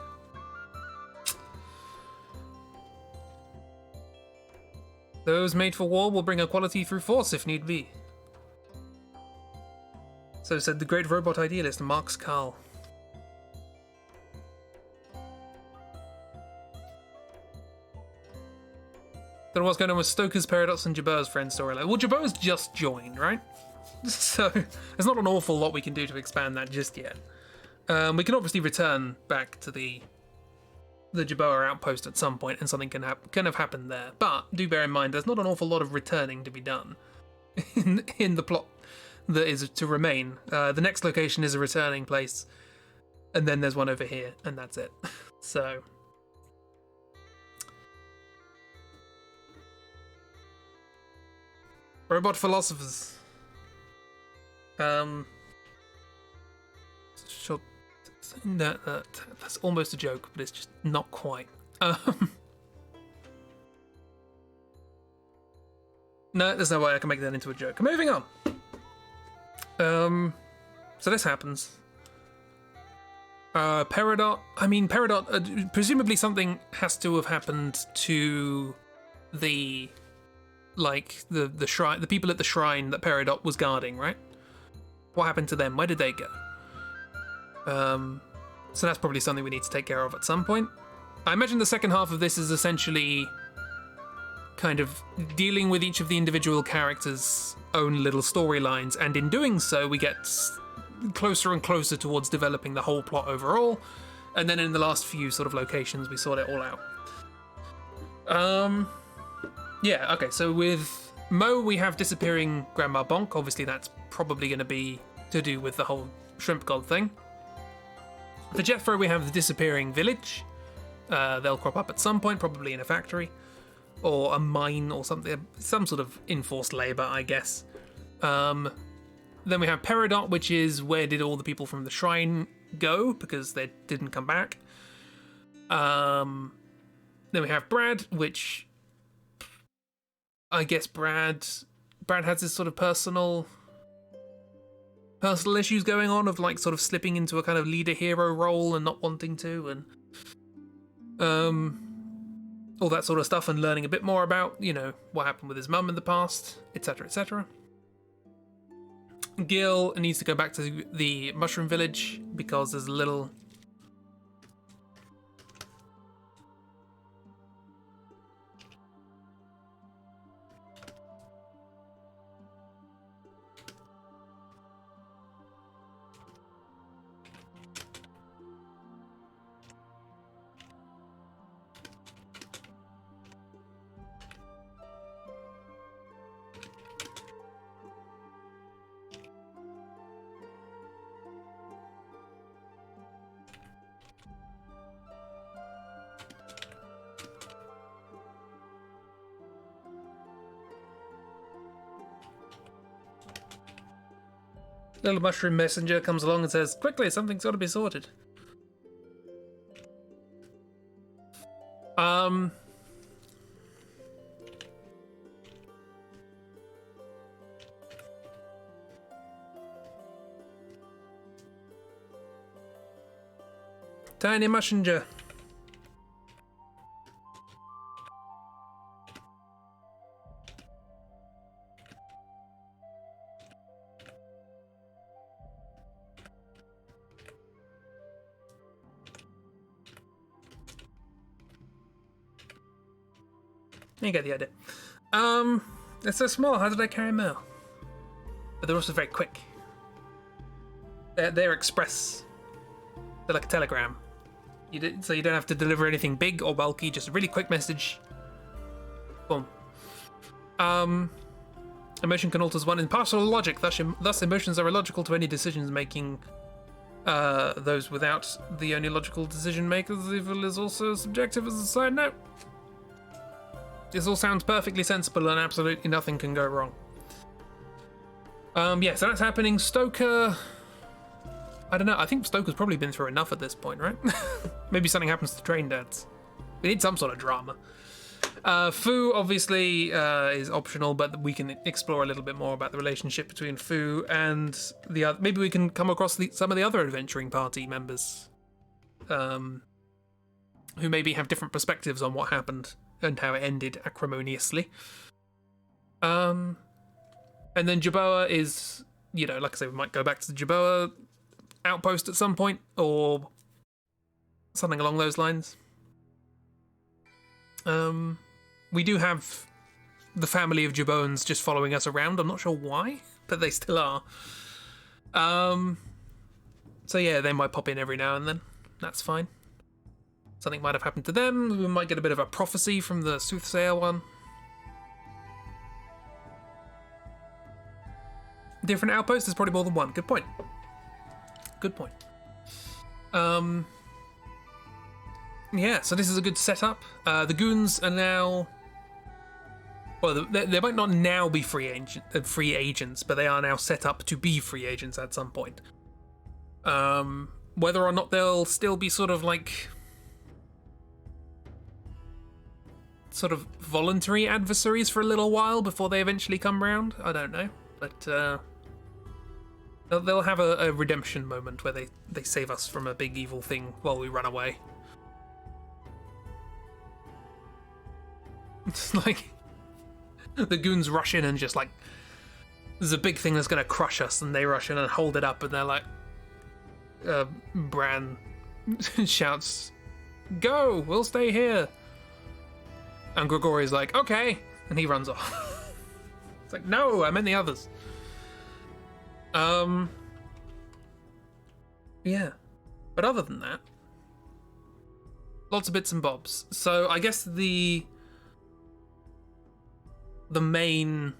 Those made for war will bring equality through force if need be. So said the great robot idealist Marx Karl. Don't know what's going on with Stoker's Paradox and Jabber's friend storyline. Well, Jabber's just joined, right? So there's not an awful lot we can do to expand that just yet. We can obviously return back to the Jabber outpost at some point, and something can have happened there. But do bear in mind, there's not an awful lot of returning to be done in the plot that is to remain. The next location is a returning place, and then there's one over here, and that's it. So. Robot philosophers. Sure, that's almost a joke, but it's just not quite. No, there's no way I can make that into a joke. Moving on. So this happens. Peridot. Presumably something has to have happened to the shrine, the people at the shrine that Peridot was guarding, right? What happened to them? Where did they go? So that's probably something we need to take care of at some point. I imagine the second half of this is essentially kind of dealing with each of the individual characters' own little storylines, and in doing so, we get closer and closer towards developing the whole plot overall, and then in the last few sort of locations, we sort it all out. Yeah, okay, so with Mo, we have disappearing Grandma Bonk. Obviously, that's probably going to be to do with the whole shrimp god thing. For Jethro, we have the disappearing village. They'll crop up at some point, probably in a factory, or a mine or something, some sort of enforced labour, I guess. Then we have Peridot, which is where did all the people from the shrine go, because they didn't come back. Then we have Brad, which I guess Brad has this sort of personal issues going on of like sort of slipping into a kind of leader hero role and not wanting to, and all that sort of stuff, and learning a bit more about, you know, what happened with his mum in the past, etc., etc. Gil needs to go back to the Mushroom Village because there's a little mushroom messenger comes along and says, "Quickly, something's got to be sorted." Tiny messenger. You get the idea. They're so small, how did I carry mail? But they're also very quick. They're express. They're like a telegram. So you don't have to deliver anything big or bulky, just a really quick message. Boom. Emotion can alter one impartial logic, thus emotions are illogical to any decisions making. Those without the only logical decision makers, evil is also subjective as a side note. This all sounds perfectly sensible and absolutely nothing can go wrong. Yeah, so that's happening. Stoker, I don't know, I think Stoker's probably been through enough at this point, right? Maybe something happens to train dads. We need some sort of drama. Fu, obviously, is optional, but we can explore a little bit more about the relationship between Fu and the other. Maybe we can come across some of the other adventuring party members, who maybe have different perspectives on what happened and how it ended acrimoniously. And then Jaboa is you know, like I say, we might go back to the Jerboa outpost at some point, or something along those lines. We do have the family of Jerboans just following us around. I'm not sure why, but they still are. So yeah, they might pop in every now and then. That's fine. Something might have happened to them. We might get a bit of a prophecy from the soothsayer one. Different outposts, there's probably more than one. Good point. Good point. Yeah, so this is a good setup. The goons are now... Well, they might not now be free agents, but they are now set up to be free agents at some point. Whether or not they'll still be sort of like... sort of voluntary adversaries for a little while before they eventually come round, I don't know. But they'll have a redemption moment where they save us from a big evil thing while we run away. It's like... the goons rush in and just like, there's a big thing that's going to crush us, and they rush in and hold it up, and they're like, Bran shouts, "Go, we'll stay here." And Gregori's like, "Okay," and he runs off. It's like, no, I meant the others. Yeah. But other than that, lots of bits and bobs. So I guess the main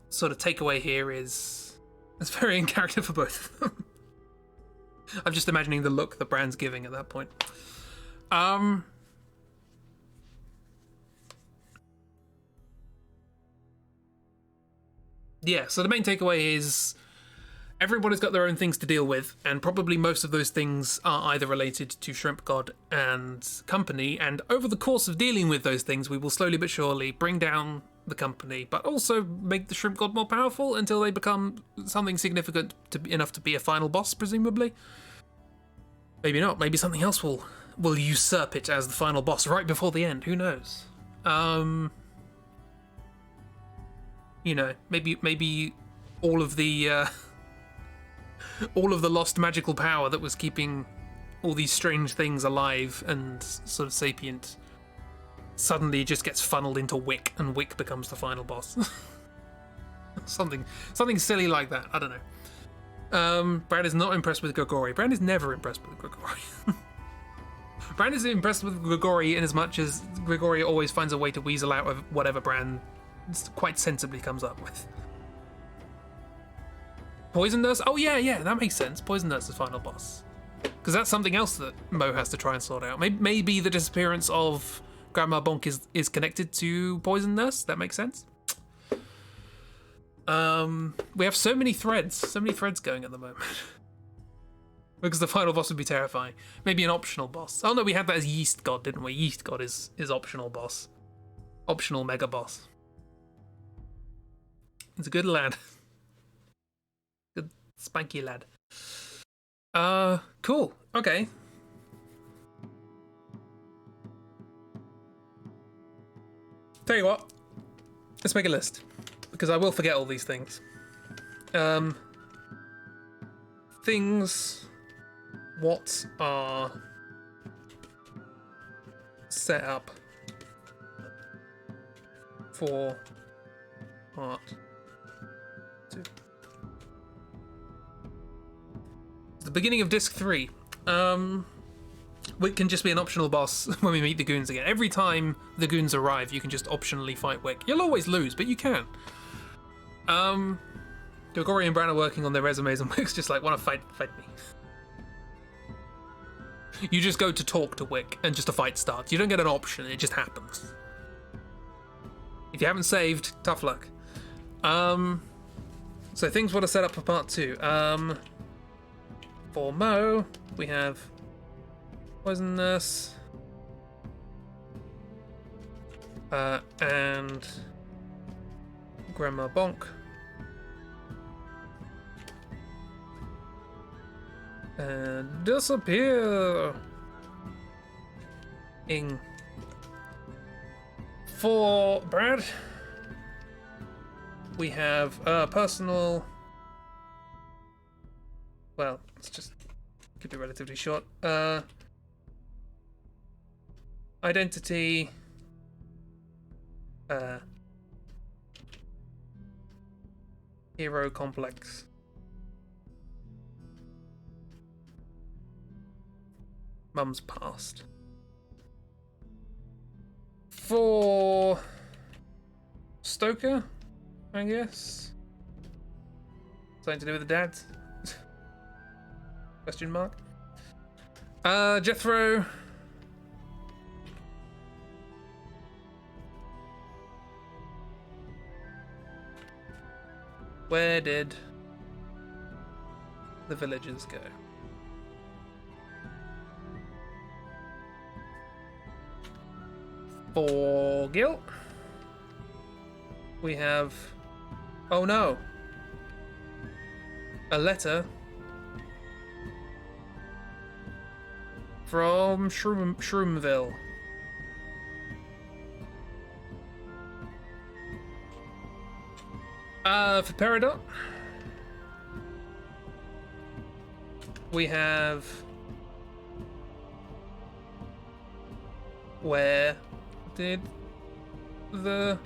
sort of takeaway here is it's very in character for both of them. I'm just imagining the look that Bran's giving at that point. Yeah, so the main takeaway is everybody's got their own things to deal with, and probably most of those things are either related to Shrimp God and company, and over the course of dealing with those things, we will slowly but surely bring down the company, but also make the Shrimp God more powerful until they become something significant enough to be a final boss, presumably. Maybe not, maybe something else will usurp it as the final boss right before the end, who knows? You know, maybe all of the lost magical power that was keeping all these strange things alive and sort of sapient suddenly just gets funneled into Wick, and Wick becomes the final boss. something silly like that. I don't know. Brad is not impressed with Grigori. Brad is never impressed with Grigori. Brad is impressed with Grigori in as much as Grigori always finds a way to weasel out of whatever Bran quite sensibly comes up with. Poison Nurse? Oh yeah, that makes sense. Poison Nurse is final boss. Because that's something else that Mo has to try and sort out. Maybe the disappearance of Grandma Bonk is connected to Poison Nurse. That makes sense. We have so many threads going at the moment. Because the final boss would be terrifying. Maybe an optional boss. Oh no, we had that as Yeast God, didn't we? Yeast God is optional boss. Optional mega boss. He's a good lad. Good spanky lad. Cool. Okay. Tell you what. Let's make a list. Because I will forget all these things. Things... What are set up for part 2? The beginning of disc 3. Wick can just be an optional boss when we meet the goons again. Every time the goons arrive, you can just optionally fight Wick. You'll always lose, but you can. Grigori and Bran are working on their resumes, and Wick's just like, wanna fight me. You just go to talk to Wick, and just a fight starts. You don't get an option, it just happens. If you haven't saved, tough luck. So things want to set up for part 2. For Mo, we have Poison Nurse, and Grandma Bonk. And disappear. For Brad, we have personal well, let's just keep it relatively short. Identity. Hero complex. Mum's past. For Stoker, I guess. Something to do with the dads? Question mark. Jethro. Where did the villagers go? For Gil, we have... Oh no! A letter from Shroomville. For Peridot, we have... Where did the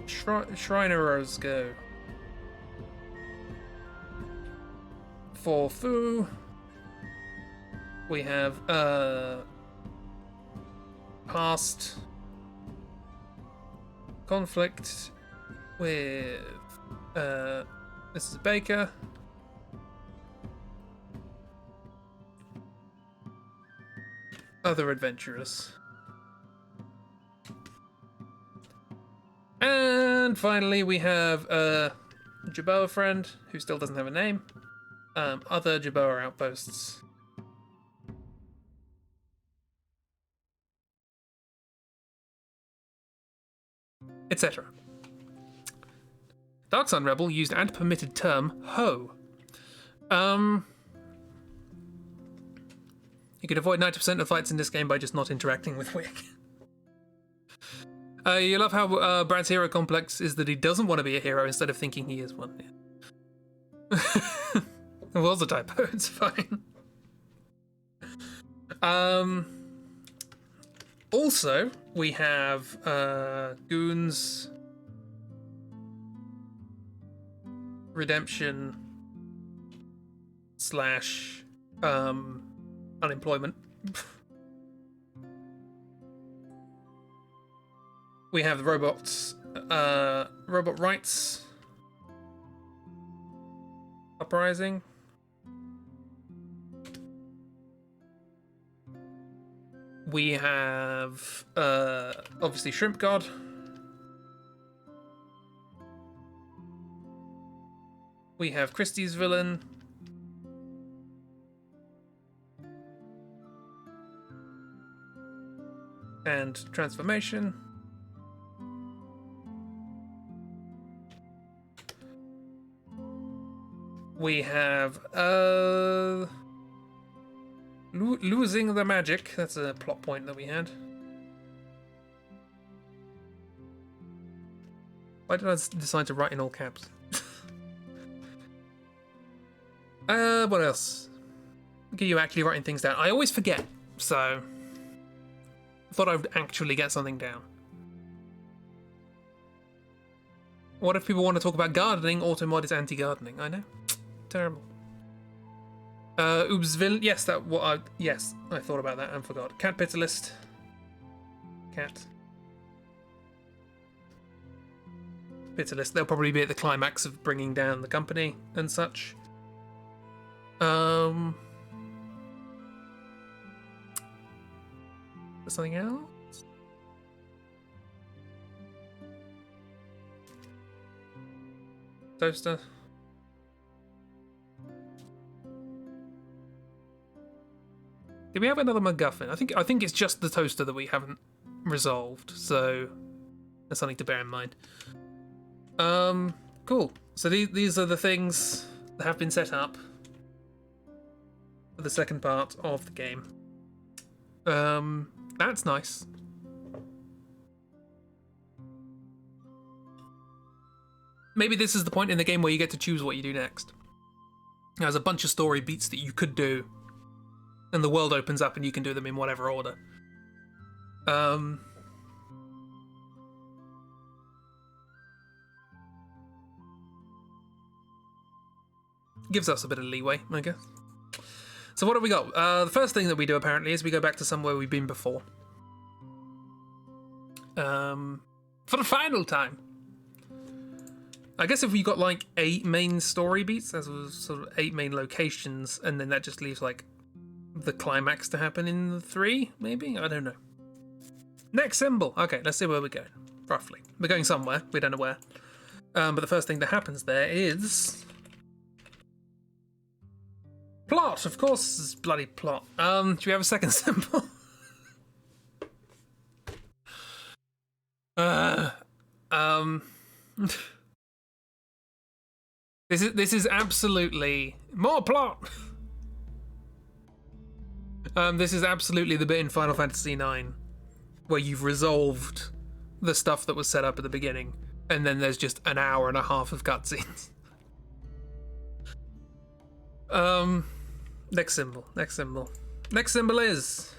Shrinerers go? For Fu, we have past conflict with Mrs. Baker. Other adventurers. And finally we have a Jerboa friend who still doesn't have a name. Other Jerboa outposts. Etc. Dark Sun Rebel used and permitted term ho. You can avoid 90% of fights in this game by just not interacting with Wick. You love how Brad's hero complex is that he doesn't want to be a hero instead of thinking he is one. Yeah. It was a typo, it's fine. Also, we have Goon's redemption slash unemployment. We have the robots, robot rights uprising. We have obviously Shrimp God. We have Christie's villain. And transformation. We have losing the magic. That's a plot point that we had. Why did I decide to write in all caps? What else? Look at you actually writing things down. I always forget, so I thought I would actually get something down. What if people want to talk about gardening? Automod is anti-gardening. I know. Terrible. Oobsville. Yes, yes, I thought about that and forgot. Cat Pitilist. Cat. Pitilist. They'll probably be at the climax of bringing down the company and such. There's something else? Toaster. Did we have another MacGuffin? I think it's just the toaster that we haven't resolved, so that's something to bear in mind. Cool. So these are the things that have been set up for the second part of the game. That's nice. Maybe this is the point in the game where you get to choose what you do next. There's a bunch of story beats that you could do, and the world opens up and you can do them in whatever order. Gives us a bit of leeway, I guess. So what have we got? The first thing that we do, apparently, is we go back to somewhere we've been before. For the final time. I guess if we got, like, 8 main story beats, that's sort of 8 main locations, and then that just leaves, like, the climax to happen in the 3, maybe? I don't know. Next symbol. Okay, let's see where we're going, roughly. We're going somewhere. We don't know where. But the first thing that happens there is... plot, of course, it's bloody plot. Should we have a second symbol? This is absolutely more plot. This is absolutely the bit in Final Fantasy IX where you've resolved the stuff that was set up at the beginning, and then there's just an hour and a half of cutscenes. Next symbol. Next symbol is...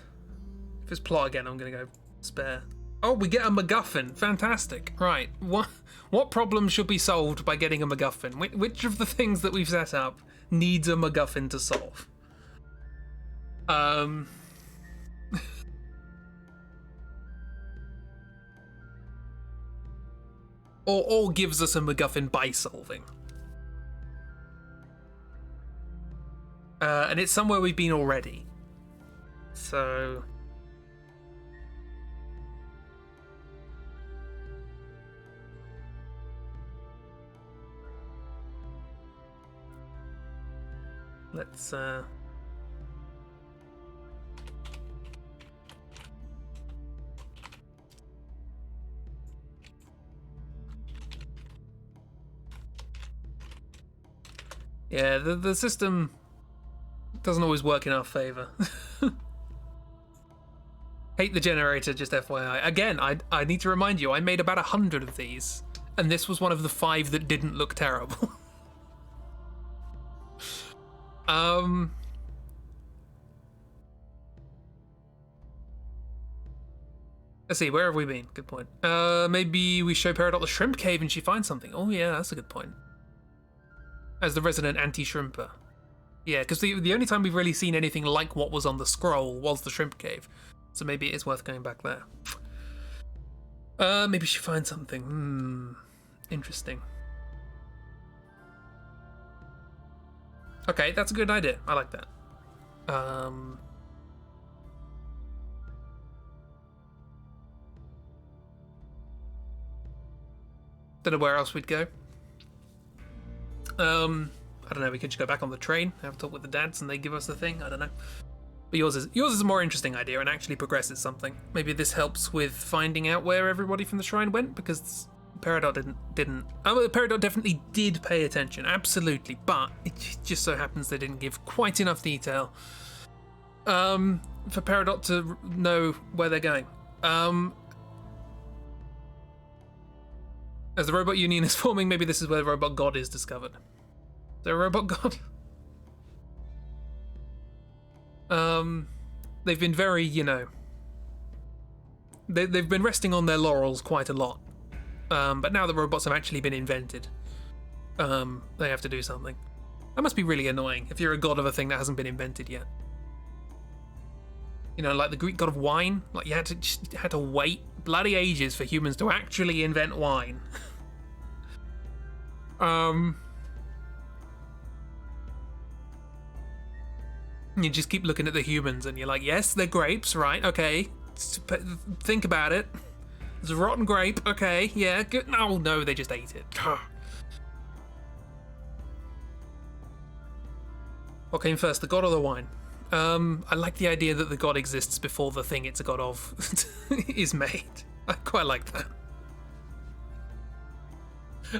if it's plot again, I'm gonna go spare. Oh, we get a MacGuffin. Fantastic. Right. What problem should be solved by getting a MacGuffin? Which of the things that we've set up needs a MacGuffin to solve? Or gives us a MacGuffin by solving. And it's somewhere we've been already. So... let's, yeah, the system doesn't always work in our favour. Hate the generator, just FYI. Again, I need to remind you, I made about 100 of these, and this was one of the 5 that didn't look terrible. Let's see, where have we been? Good point. Maybe we show Peridot the shrimp cave and she finds something. Oh yeah, that's a good point. As the resident anti-shrimper. Yeah, because the only time we've really seen anything like what was on the scroll was the shrimp cave. So maybe it is worth going back there. Maybe she finds something. Interesting. Okay, that's a good idea. I like that. Don't know where else we'd go. I don't know, we could just go back on the train, have a talk with the dads and they give us the thing, I don't know. But yours is a more interesting idea and actually progresses something. Maybe this helps with finding out where everybody from the shrine went, because Peridot didn't. Oh, Peridot definitely did pay attention, absolutely, but it just so happens they didn't give quite enough detail for Peridot to know where they're going. As the robot union is forming, maybe this is where the robot god is discovered. Is there a robot god? They've been very, you know... They've been resting on their laurels quite a lot. But now the robots have actually been invented. They have to do something. That must be really annoying if you're a god of a thing that hasn't been invented yet. You know, like the Greek god of wine. Like you had to wait bloody ages for humans to actually invent wine. You just keep looking at the humans and you're like, yes, they're grapes, right? Okay, think about it. It's a rotten grape. Okay, yeah, good. No, they just ate it. What came first, the god or the wine? I like the idea that the god exists before the thing it's a god of is made. I quite like that.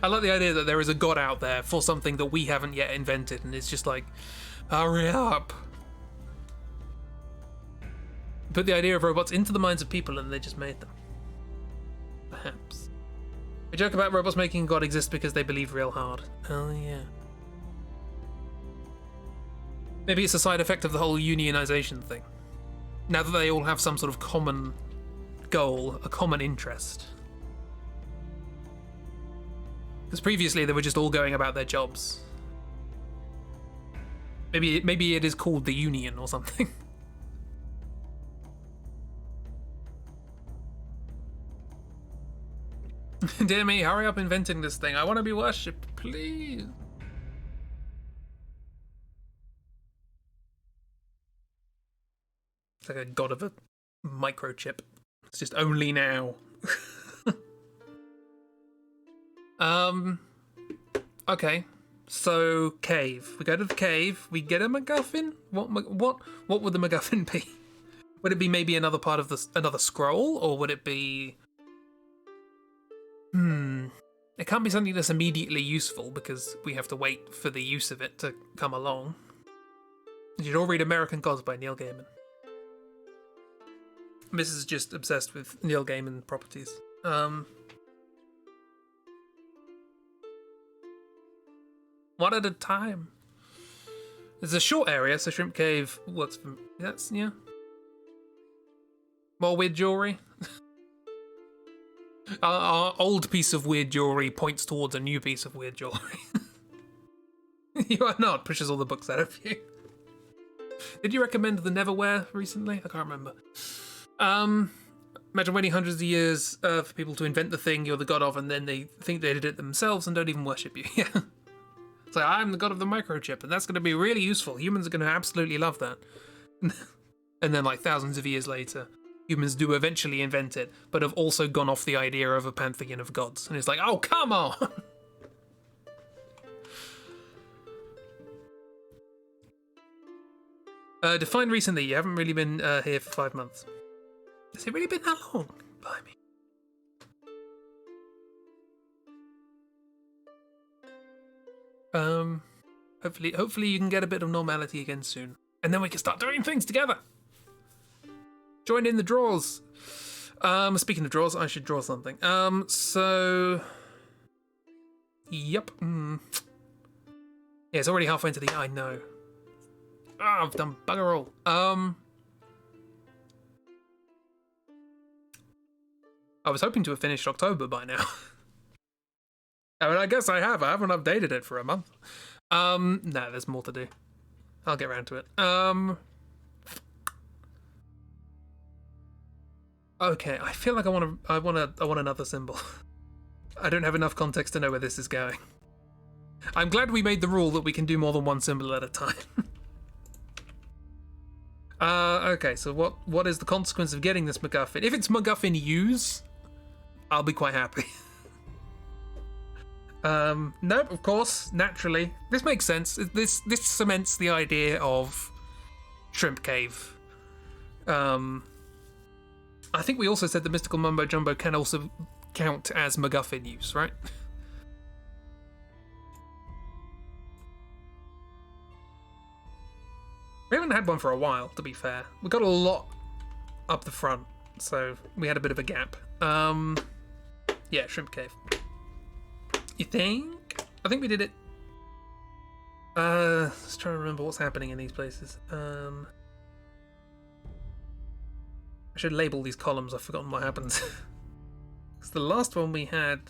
I like the idea that there is a god out there for something that we haven't yet invented, and it's just like, hurry up. Put the idea of robots into the minds of people and they just made them. Perhaps. We joke about robots making God exist because they believe real hard. Oh yeah. Maybe it's a side effect of the whole unionization thing. Now that they all have some sort of common goal, a common interest. Because previously they were just all going about their jobs. Maybe it is called the Union or something. Dear me, hurry up inventing this thing. I want to be worshipped, please. It's like a god of a microchip. It's just only now. Okay. So cave. We go to the cave. We get a MacGuffin. What would the MacGuffin be? Would it be maybe another part of another scroll, or would it be? It can't be something that's immediately useful because we have to wait for the use of it to come along. You should all read American Gods by Neil Gaiman. This is just obsessed with Neil Gaiman properties. One at a time. There's a short area, so Shrimp Cave works for me. Yeah. More weird jewelry. Our old piece of weird jewelry points towards a new piece of weird jewelry. You are not. Pushes all the books out of you. Did you recommend the Neverwhere recently? I can't remember. Imagine waiting hundreds of years for people to invent the thing you're the god of, and then they think they did it themselves and don't even worship you. Yeah. It's like, I'm the god of the microchip, and that's going to be really useful. Humans are going to absolutely love that. And then, like, thousands of years later, humans do eventually invent it, but have also gone off the idea of a pantheon of gods. And it's like, oh, come on! Define recently. You haven't really been here for 5 months. Has it really been that long? Blimey. Hopefully you can get a bit of normality again soon. And then we can start doing things together. Join in the draws. Speaking of draws, I should draw something. Yep. Yeah, it's already halfway into the... I know. I've done bugger all. I was hoping to have finished October by now. I mean, I guess I have. I haven't updated it for a month. No, there's more to do. I'll get around to it. Okay, I feel like I want another symbol. I don't have enough context to know where this is going. I'm glad we made the rule that we can do more than one symbol at a time. Okay, so what is the consequence of getting this MacGuffin? If it's MacGuffin use, I'll be quite happy. Nope, of course, naturally. This makes sense. This cements the idea of Shrimp Cave. I think we also said the mystical mumbo jumbo can also count as MacGuffin use, right? We haven't had one for a while, to be fair. We got a lot up the front, so we had a bit of a gap. Yeah, Shrimp Cave. You think? I think we did it. Let's try to remember what's happening in these places. I should label these columns. I've forgotten what happens. Because the last one we had.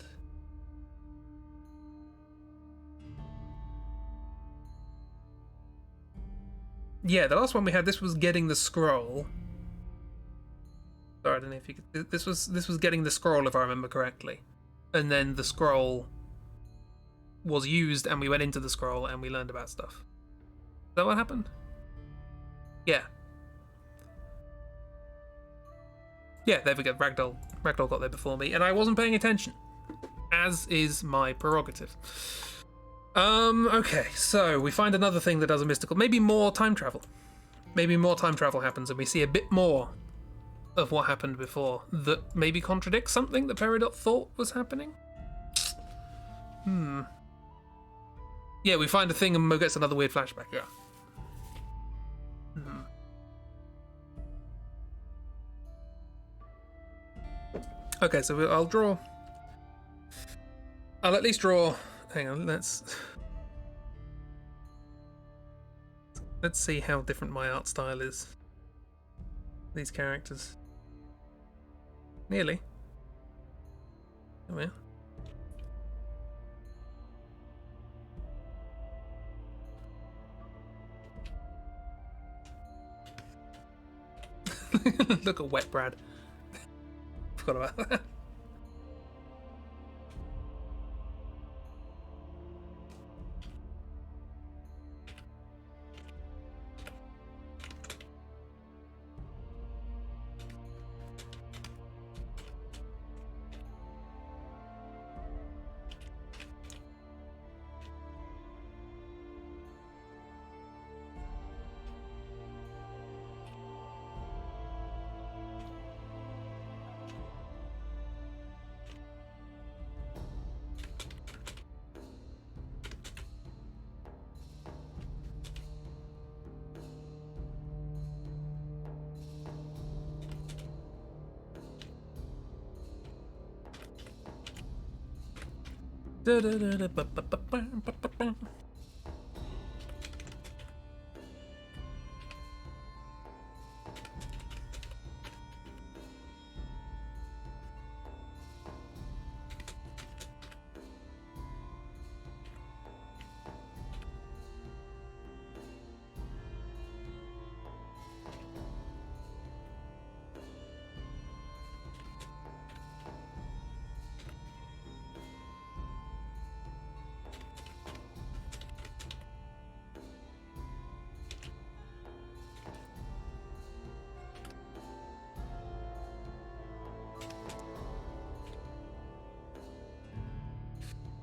Yeah, the last one we had. This was getting the scroll. Sorry, I don't know if you could. This was getting the scroll, if I remember correctly, and then the scroll was used, and we went into the scroll and we learned about stuff. Is that what happened? Yeah. Yeah, there we go. Ragdoll got there before me, and I wasn't paying attention, as is my prerogative. Okay, so we find another thing that does a mystical. Maybe more time travel. Maybe more time travel happens, and we see a bit more of what happened before that maybe contradicts something that Peridot thought was happening. Yeah, we find a thing and Mo gets another weird flashback. Yeah. Okay, so I'll draw. I'll at least draw. Hang on, let's. Let's see how different my art style is. These characters. Nearly. Come here. Look at Wet Brad. Forgot about that.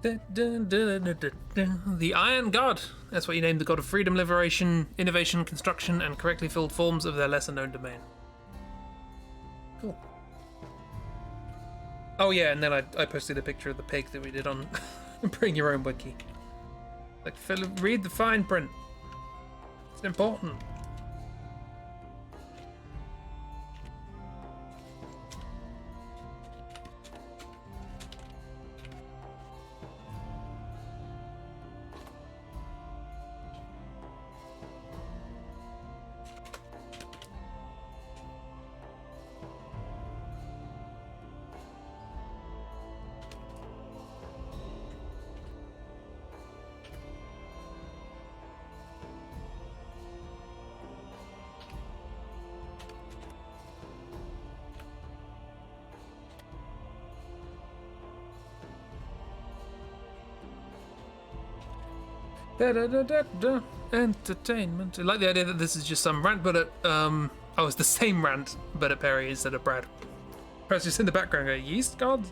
The Iron God. That's what you named the god of freedom, liberation, innovation, construction, and correctly filled forms of their lesser known domain. Cool. Oh yeah, and then I posted a picture of the pig that we did on Bring Your Own Wiki. Like, read the fine print. It's important. Entertainment. I like the idea that this is just some rant, but at oh, it's the same rant, but at Perry instead of Brad. Perhaps just in the background going, yeast gods?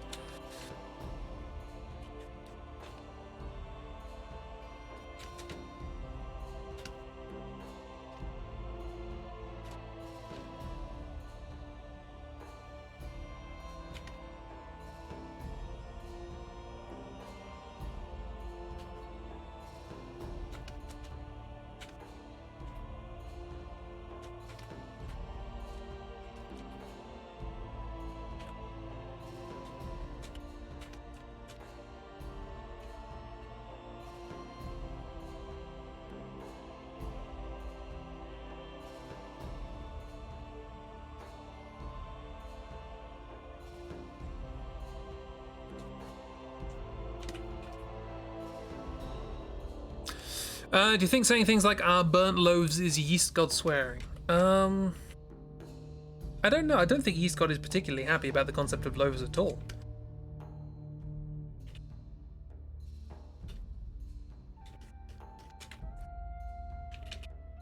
Do you think saying things like "our burnt loaves" is yeast god swearing? I don't know. I don't think yeast god is particularly happy about the concept of loaves at all.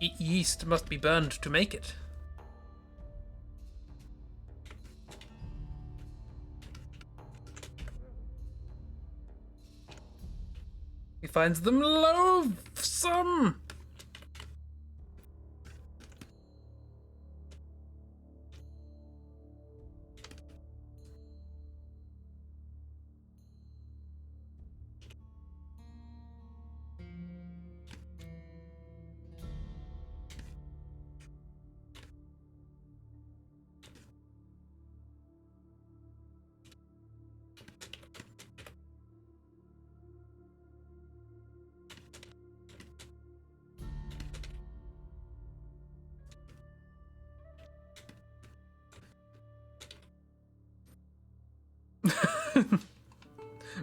Yeast must be burned to make it. He finds them loathsome.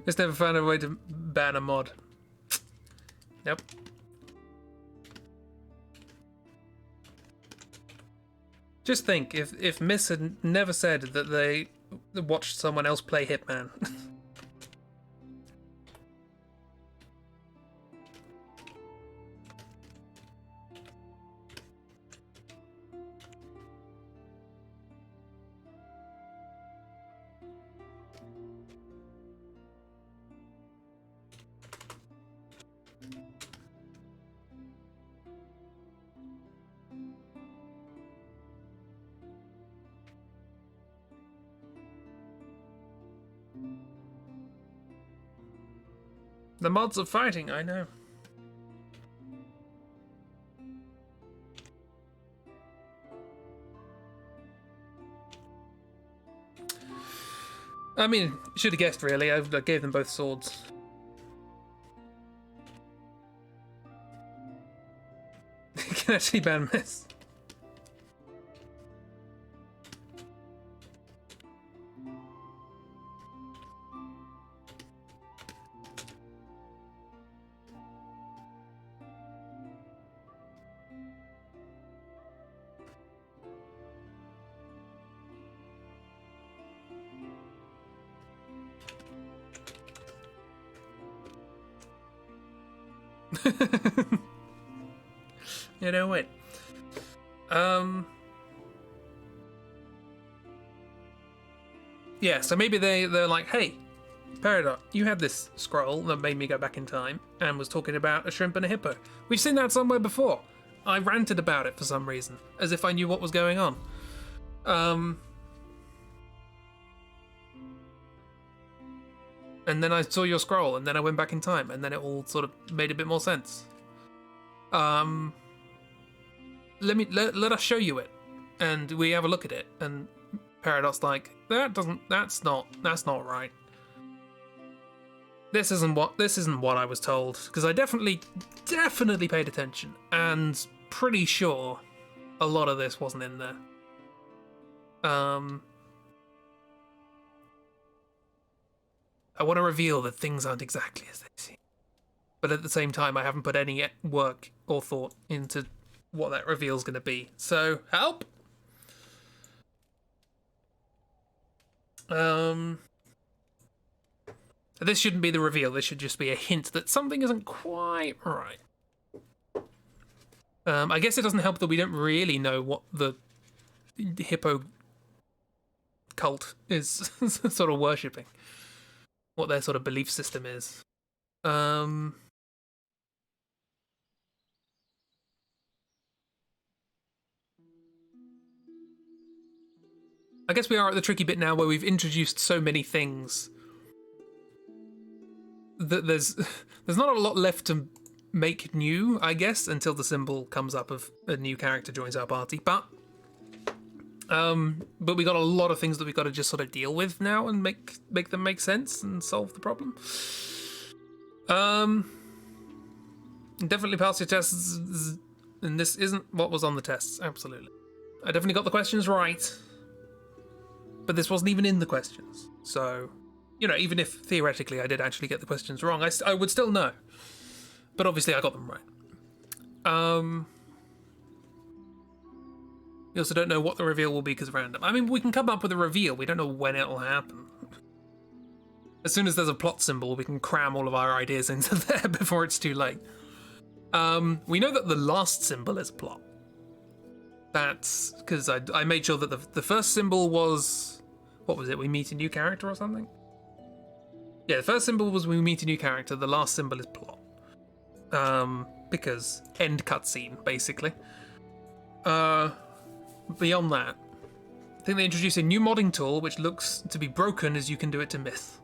Just never found a way to ban a mod. Nope. Just think, if Miss had never said that they watched someone else play Hitman. The mods of fighting, I know. I mean, should have guessed really. I gave them both swords. You can actually ban Miss. You know, wait. Yeah, so maybe they're like, hey, Peridot, you had this scroll that made me go back in time and was talking about a shrimp and a hippo. We've seen that somewhere before. I ranted about it for some reason, as if I knew what was going on. And then I saw your scroll, and then I went back in time, and then it all sort of made a bit more sense. Let us show you it, and we have a look at it. And Peridot's like, that's not right. This isn't what I was told, because I definitely paid attention, and pretty sure a lot of this wasn't in there. I want to reveal that things aren't exactly as they seem. But at the same time, I haven't put any work or thought into what that reveal's going to be. So, help! This shouldn't be the reveal. This should just be a hint that something isn't quite right. I guess it doesn't help that we don't really know what the hippo cult is sort of worshipping. What their sort of belief system is. I guess we are at the tricky bit now where we've introduced so many things that there's not a lot left to make new, I guess, until the symbol comes up of a new character joins our party. But we got a lot of things that we've got to just sort of deal with now and make them make sense and solve the problem. Definitely pass your tests, and this isn't what was on the tests, absolutely. I definitely got the questions right, but this wasn't even in the questions. So, you know, even if theoretically I did actually get the questions wrong, I would still know. But obviously I got them right. We also don't know what the reveal will be because of random. I mean, we can come up with a reveal, we don't know when it'll happen. As soon as there's a plot symbol, we can cram all of our ideas into there before it's too late. We know that the last symbol is plot. That's because I made sure that the first symbol was... What was it? We meet a new character or something? Yeah, the first symbol was we meet a new character. The last symbol is plot. Because end cutscene, basically. Beyond that, I think they introduced a new modding tool which looks to be broken as you can do it to Myth.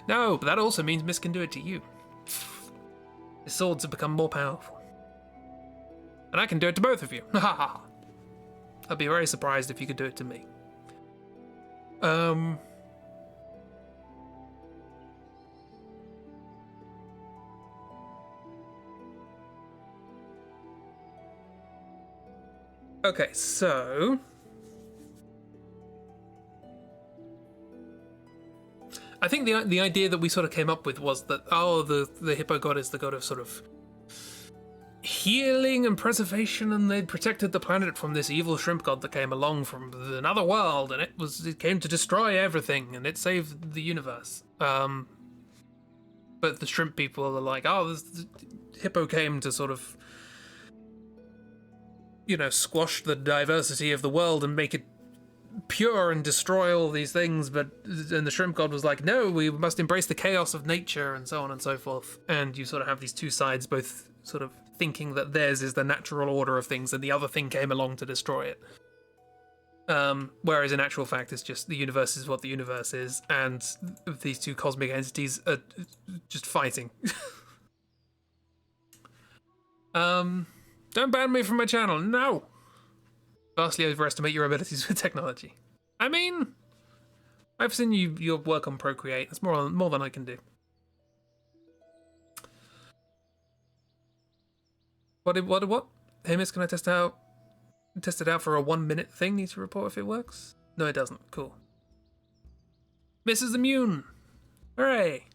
No, but that also means Myth can do it to you. His swords have become more powerful. And I can do it to both of you. I'd be very surprised if you could do it to me. Okay, so... I think the idea that we sort of came up with was that the hippo god is the god of sort of healing and preservation, and they'd protected the planet from this evil shrimp god that came along from another world, and it came to destroy everything, and it saved the universe. But the shrimp people are like, the hippo came to sort of, squash the diversity of the world and make it pure and destroy all these things, and the shrimp god was like, no, we must embrace the chaos of nature, and so on and so forth. And you sort of have these two sides both sort of thinking that theirs is the natural order of things and the other thing came along to destroy it. Whereas in actual fact it's just the universe is what the universe is, and these two cosmic entities are just fighting. Don't ban me from my channel, no! Vastly overestimate your abilities with technology. I mean, I've seen your work on Procreate. That's more than I can do. What? Hey miss, can I test it out for a 1-minute thing? Need to report if it works? No, it doesn't. Cool. Miss is immune. Hooray!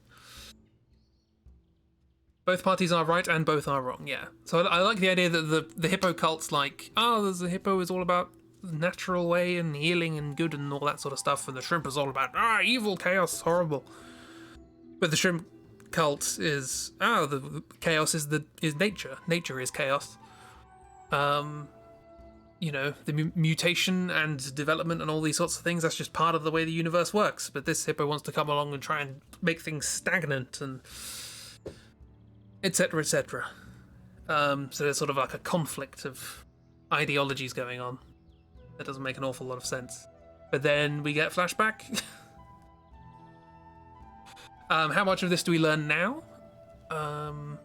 Both parties are right and both are wrong, yeah. So I like the idea that the hippo cult's like, the hippo is all about the natural way and healing and good and all that sort of stuff, and the shrimp is all about, evil, chaos, horrible. But the shrimp cult is, the chaos is nature. Nature is chaos. The mutation and development and all these sorts of things, that's just part of the way the universe works. But this hippo wants to come along and try and make things stagnant and etc, etc. So there's sort of like a conflict of ideologies going on. That doesn't make an awful lot of sense. But then we get flashback. How much of this do we learn now? Oh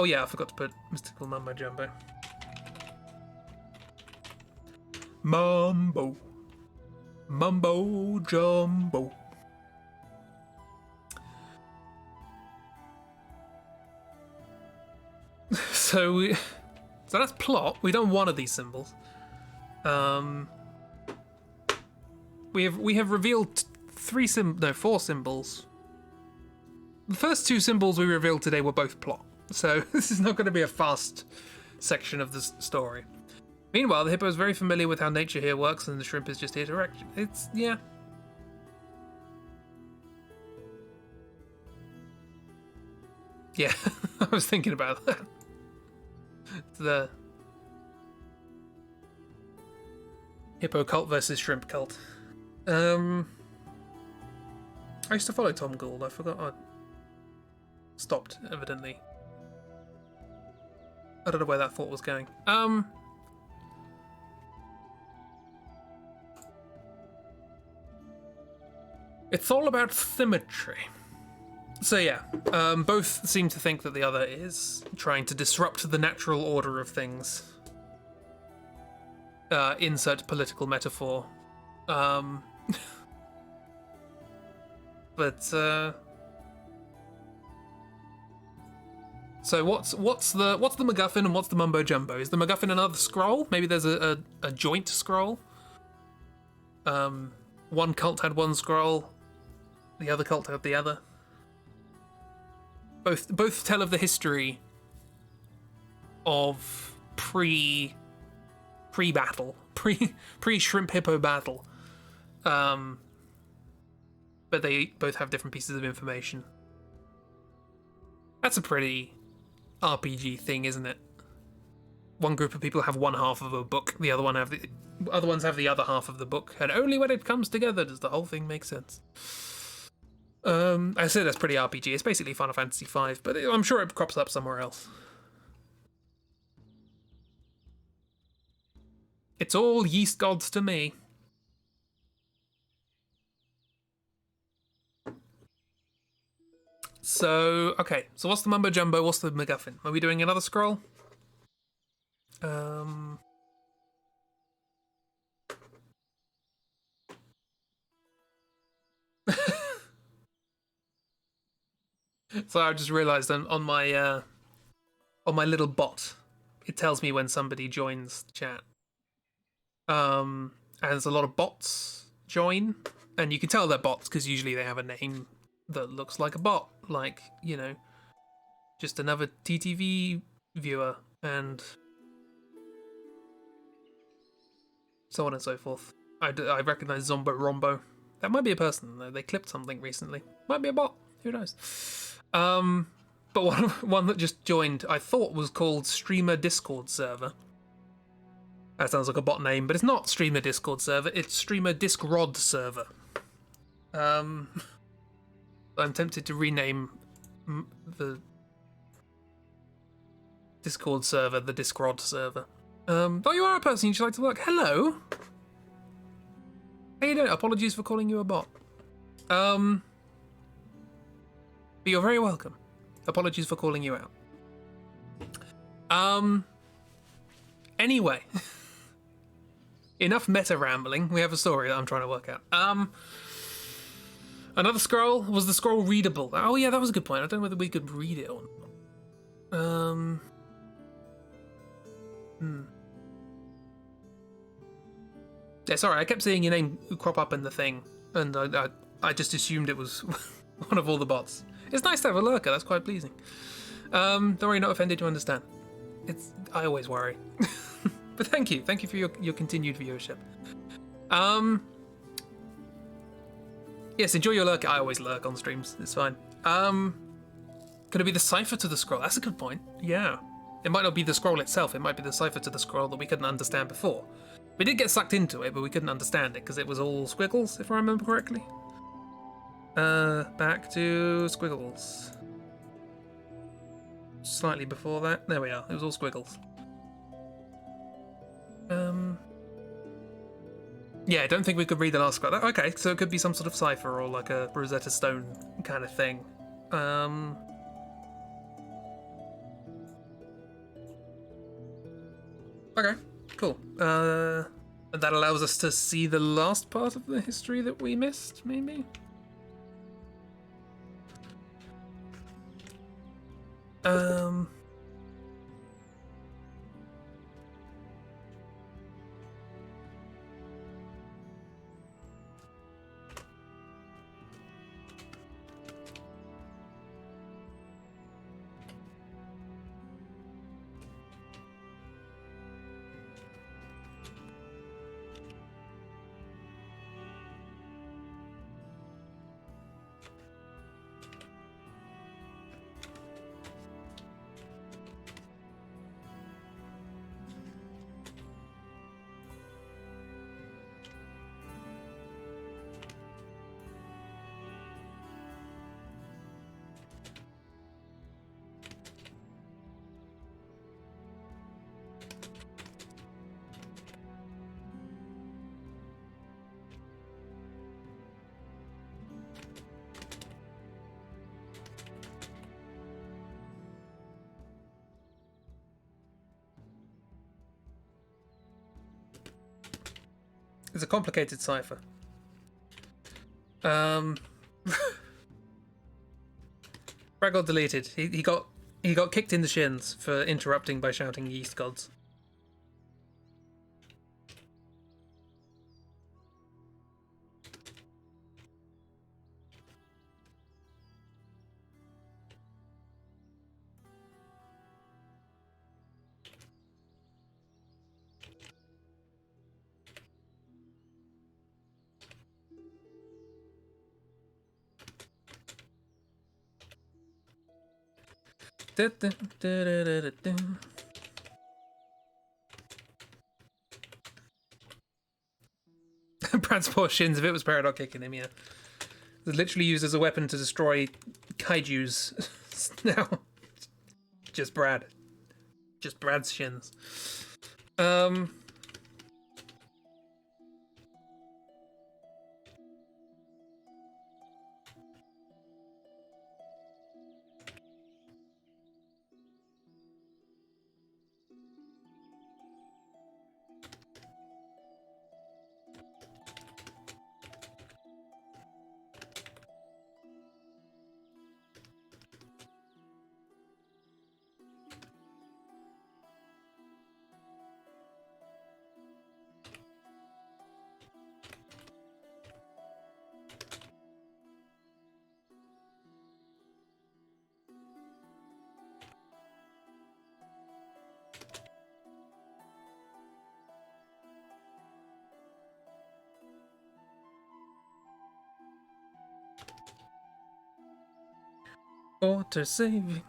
yeah, I forgot to put mystical mumbo jumbo. Mumbo jumbo. So that's plot. We've done one of these symbols. We have revealed 4 symbols. The first 2 symbols we revealed today were both plot, so this is not going to be a fast section of the story. Meanwhile, the hippo is very familiar with how nature here works, and the shrimp is just here to wreck. Yeah. Yeah, I was thinking about that. The hippo cult versus shrimp cult. I used to follow Tom Gould. I forgot I stopped, evidently. I don't know where that thought was going. It's all about symmetry. So yeah, both seem to think that the other is trying to disrupt the natural order of things. Insert political metaphor. But so what's the MacGuffin and what's the mumbo jumbo? Is the MacGuffin another scroll? Maybe there's a joint scroll. One cult had one scroll, the other cult had the other. Both tell of the history of pre-battle, pre-shrimp hippo battle. But they both have different pieces of information. That's a pretty RPG thing, isn't it? One group of people have one half of a book, the other ones have the other half of the book, and only when it comes together does the whole thing make sense. I say that's pretty RPG. It's basically Final Fantasy V, but I'm sure it crops up somewhere else. It's all yeast gods to me. So, okay. So what's the mumbo jumbo? What's the MacGuffin? Are we doing another scroll? So I just realised on my little bot, it tells me when somebody joins the chat. And there's a lot of bots join And you can tell they're bots because usually they have a name that looks like a bot, like, you know, just another TTV viewer and so on and so forth. I recognize Zombo Rombo. That might be a person though. They clipped something recently. Might be a bot. Who knows? But one that just joined, I thought was called Streamer Discord Server. That sounds like a bot name, but it's not Streamer Discord Server. It's Streamer Discrod Server. I'm tempted to rename the Discord server the Discrod server. Oh, you are a person. You'd like to work. Hello. How you doing? Apologies for calling you a bot. But you're very welcome. Apologies for calling you out. Anyway. Enough meta rambling. We have a story that I'm trying to work out. Another scroll. Was the scroll readable? Oh yeah, that was a good point. I don't know whether we could read it or not. Yeah, sorry, I kept seeing your name crop up in the thing, and I just assumed it was one of all the bots. It's nice to have a lurker, that's quite pleasing. Don't worry, not offended, you understand. I always worry. But thank you for your continued viewership. Yes, enjoy your lurk. I always lurk on streams, it's fine. Could it be the cipher to the scroll? That's a good point, yeah. It might not be the scroll itself, it might be the cipher to the scroll that we couldn't understand before. We did get sucked into it, but we couldn't understand it because it was all squiggles, if I remember correctly. Back to squiggles. Slightly before that. There we are. It was all squiggles. Yeah, I don't think we could read the last scroll. Okay, so it could be some sort of cipher or like a Rosetta Stone kind of thing. Okay, cool. That allows us to see the last part of the history that we missed, maybe? It's a complicated cipher. Brad got deleted. He got kicked in the shins for interrupting by shouting yeast gods. Brad's poor shins, if it was Peridot kicking him, yeah. It was literally used as a weapon to destroy kaijus. Now, just Brad. Just Brad's shins. Water saving.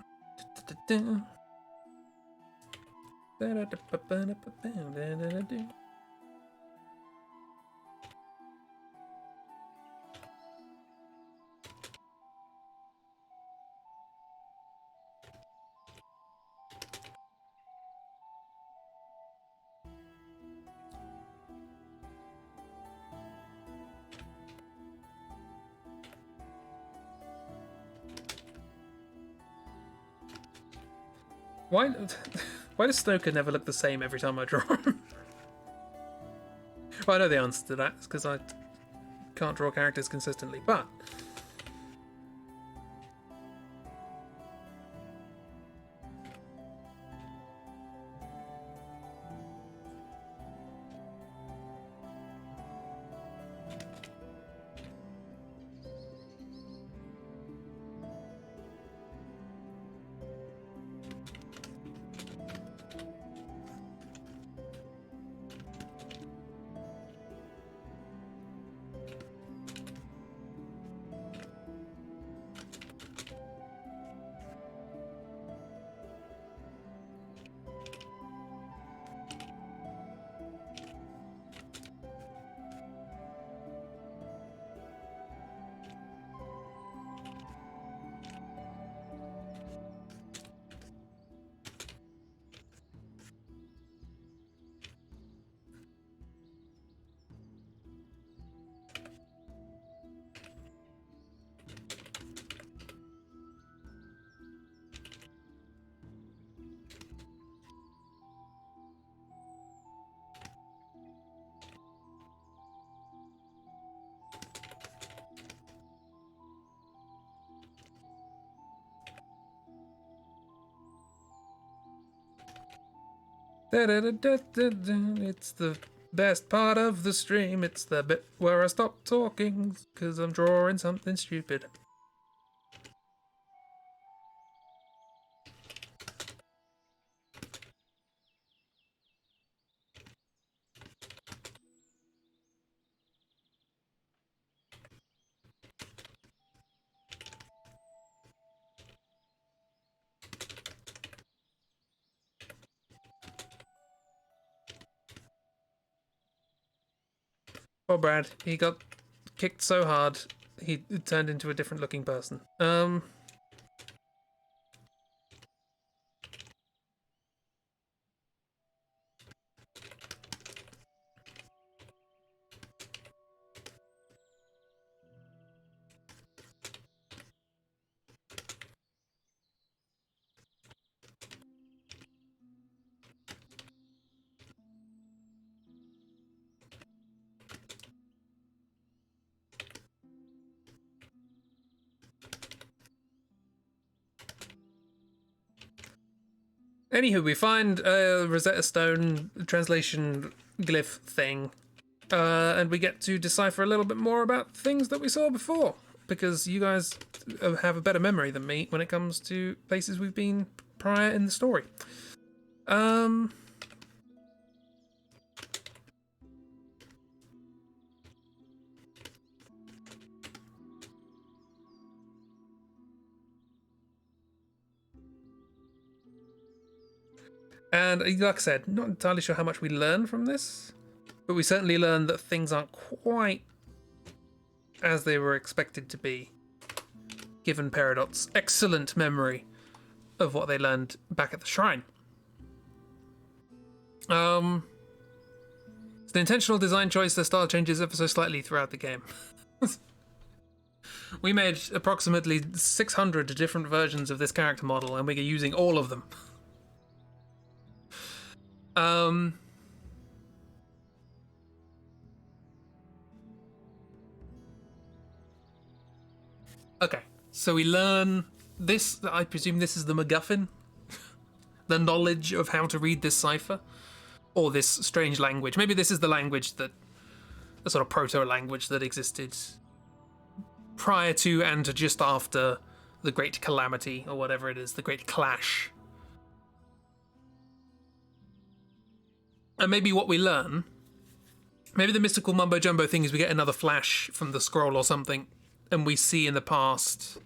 Why does Snoker never look the same every time I draw him? Well, I know the answer to that. It's because I can't draw characters consistently, but... It's the best part of the stream. It's the bit where I stop talking because I'm drawing something stupid. Oh, Brad, he got kicked so hard, he turned into a different looking person. Anywho, we find a Rosetta Stone translation glyph thing, and we get to decipher a little bit more about things that we saw before, because you guys have a better memory than me when it comes to places we've been prior in the story. And like I said, not entirely sure how much we learn from this, but we certainly learn that things aren't quite as they were expected to be, given Peridot's excellent memory of what they learned back at the shrine. It's an intentional design choice. The style changes ever so slightly throughout the game. We made approximately 600 different versions of this character model, and we're using all of them. Okay, so we learn this. I presume this is the MacGuffin, the knowledge of how to read this cipher, or this strange language. Maybe this is the language that, a sort of proto-language that existed prior to and just after the Great Calamity, or whatever it is, the Great Clash. And maybe what we learn, maybe the mystical mumbo-jumbo thing is we get another flash from the scroll or something, and we see in the past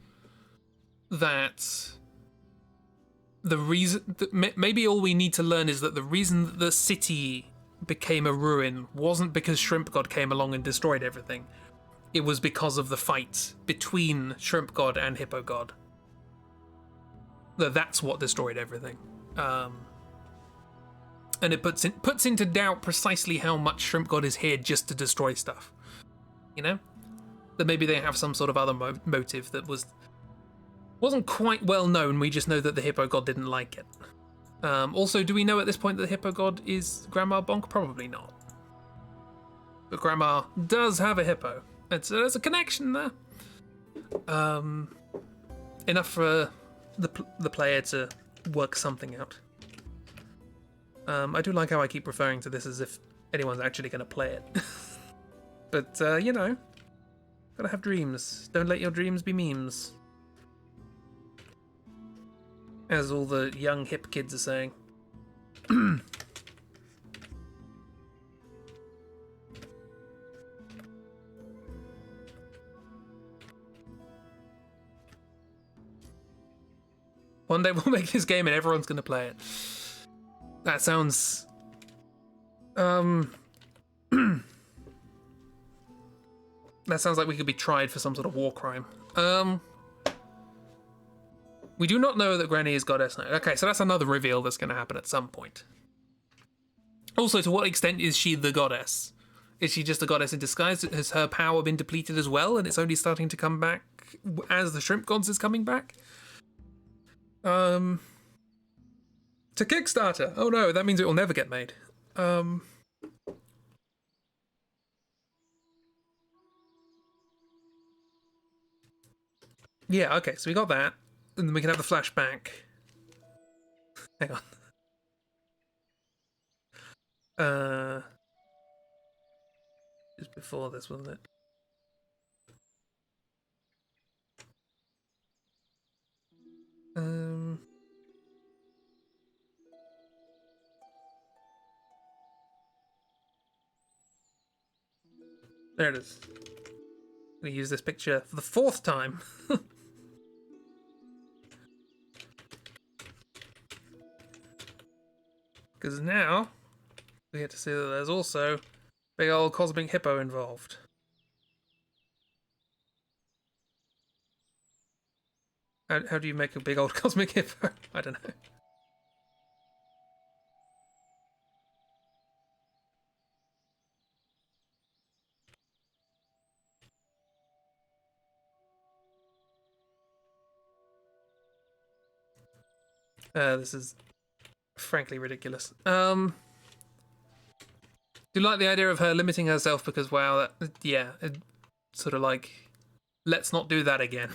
that the reason that maybe all we need to learn is that the reason that the city became a ruin wasn't because Shrimp God came along and destroyed everything. It was because of the fight between Shrimp God and Hippo God. That's what destroyed everything. And it puts into doubt precisely how much Shrimp God is here just to destroy stuff. You know? That maybe they have some sort of other motive that wasn't quite well known. We just know that the Hippo God didn't like it. Also, do we know at this point that the Hippo God is Grandma Bonk? Probably not. But Grandma does have a hippo. There's a connection there. Enough for the player to work something out. I do like how I keep referring to this as if anyone's actually going to play it. But, you know, gotta have dreams. Don't let your dreams be memes. As all the young hip kids are saying. One day we'll make this game and everyone's going to play it. That sounds... that sounds like we could be tried for some sort of war crime. We do not know that Granny is Goddess now. Okay, so that's another reveal that's going to happen at some point. Also, to what extent is she the goddess? Is she just a goddess in disguise? Has her power been depleted as well, and it's only starting to come back as the Shrimp Gods is coming back? To Kickstarter. Oh no, that means it will never get made. Yeah, okay, so we got that. And then we can have the flashback. Hang on. Just before this, wasn't it? There it is. I'm gonna use this picture for the 4th time. Because now we get to see that there's also a big old cosmic hippo involved. How do you make a big old cosmic hippo? I don't know. This is frankly ridiculous. Do you like the idea of her limiting herself because, wow, yeah, sort of like, let's not do that again.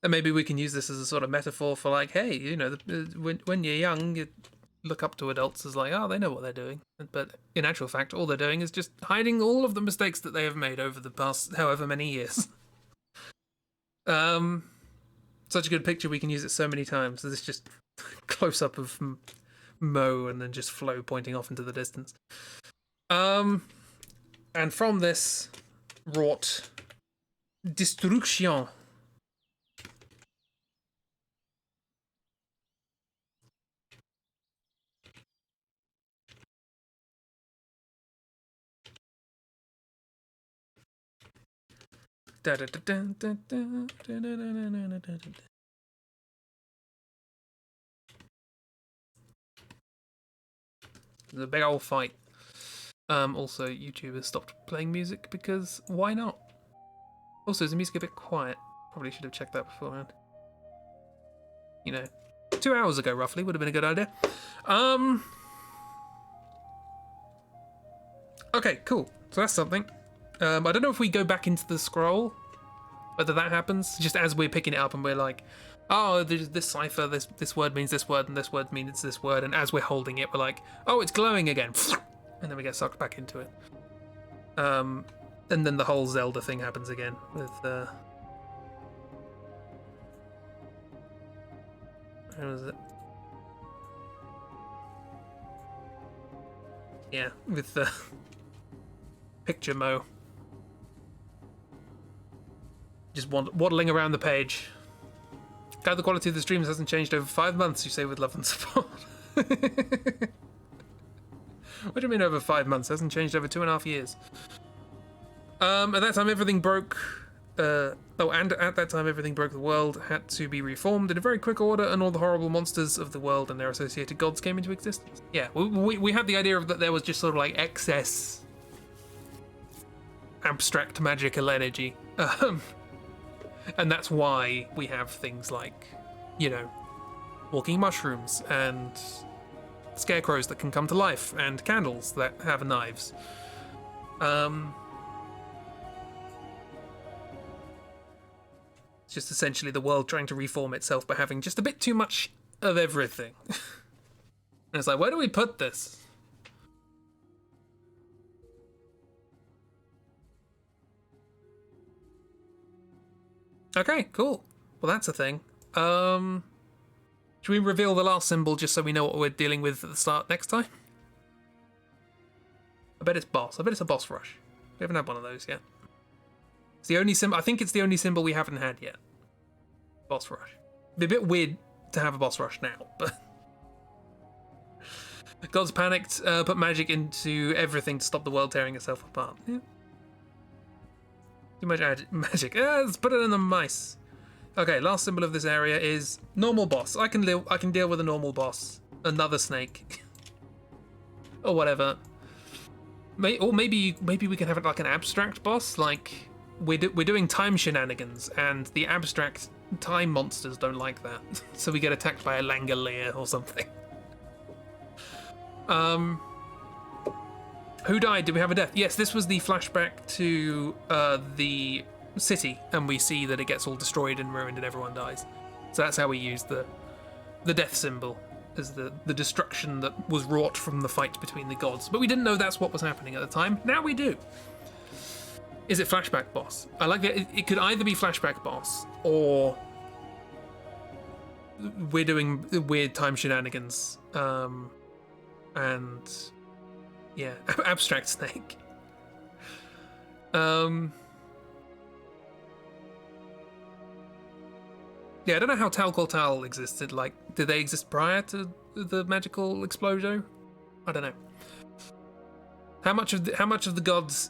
And maybe we can use this as a sort of metaphor for like, hey, you know, when you're young, you look up to adults as like, oh, they know what they're doing. But in actual fact, all they're doing is just hiding all of the mistakes that they have made over the past however many years. Such a good picture, we can use it so many times. So this just close up of Mo and then just Flo pointing off into the distance. And from this wrought destruction. There's a big old fight. Also, YouTube has stopped playing music because why not? Also, is the music a bit quiet? Probably should have checked that beforehand. You know, 2 hours ago roughly would have been a good idea. Okay, cool. So that's something. I don't know if we go back into the scroll, whether that happens, just as we're picking it up and we're like, oh, there's this cipher, this word means this word, and this word means this word, and as we're holding it, we're like, oh, it's glowing again, and then we get sucked back into it. And then the whole Zelda thing happens again with, how was it? Yeah, with the picture mo. Just waddling around the page. Glad the quality of the streams hasn't changed over 5 months, you say with love and support. What do you mean over 5 months? It hasn't changed over 2.5 years. At that time, everything broke. And at that time, everything broke. The world had to be reformed in a very quick order, and all the horrible monsters of the world and their associated gods came into existence. Yeah, we had the idea of that there was just sort of like excess abstract magical energy, and that's why we have things like, you know, walking mushrooms and scarecrows that can come to life and candles that have knives. It's just essentially the world trying to reform itself by having just a bit too much of everything. And it's like, where do we put this? Okay, cool. Well, that's a thing. Should we reveal the last symbol just so we know what we're dealing with at the start next time? I bet it's boss. I bet it's a boss rush. We haven't had one of those yet. It's the only symbol. I think it's the only symbol we haven't had yet. Boss rush. It'd be a bit weird to have a boss rush now, but gods panicked, put magic into everything to stop the world tearing itself apart. Yeah. Too much magic. Let's put it in the mice. Okay, last symbol of this area is normal boss. I can deal with a normal boss. Another snake. Or whatever. Or maybe we can have it like an abstract boss. Like we're doing time shenanigans, and the abstract time monsters don't like that. So we get attacked by a Langolier or something. Who died? Did we have a death? Yes, this was the flashback to the city, and we see that it gets all destroyed and ruined and everyone dies. So that's how we use the death symbol as the destruction that was wrought from the fight between the gods. But we didn't know that's what was happening at the time. Now we do. Is it flashback boss? I like that. It could either be flashback boss or we're doing weird time shenanigans. And yeah, abstract snake. Yeah, I don't know how Tal Call Tal existed. Like, did they exist prior to the magical explosion? I don't know. How much of the gods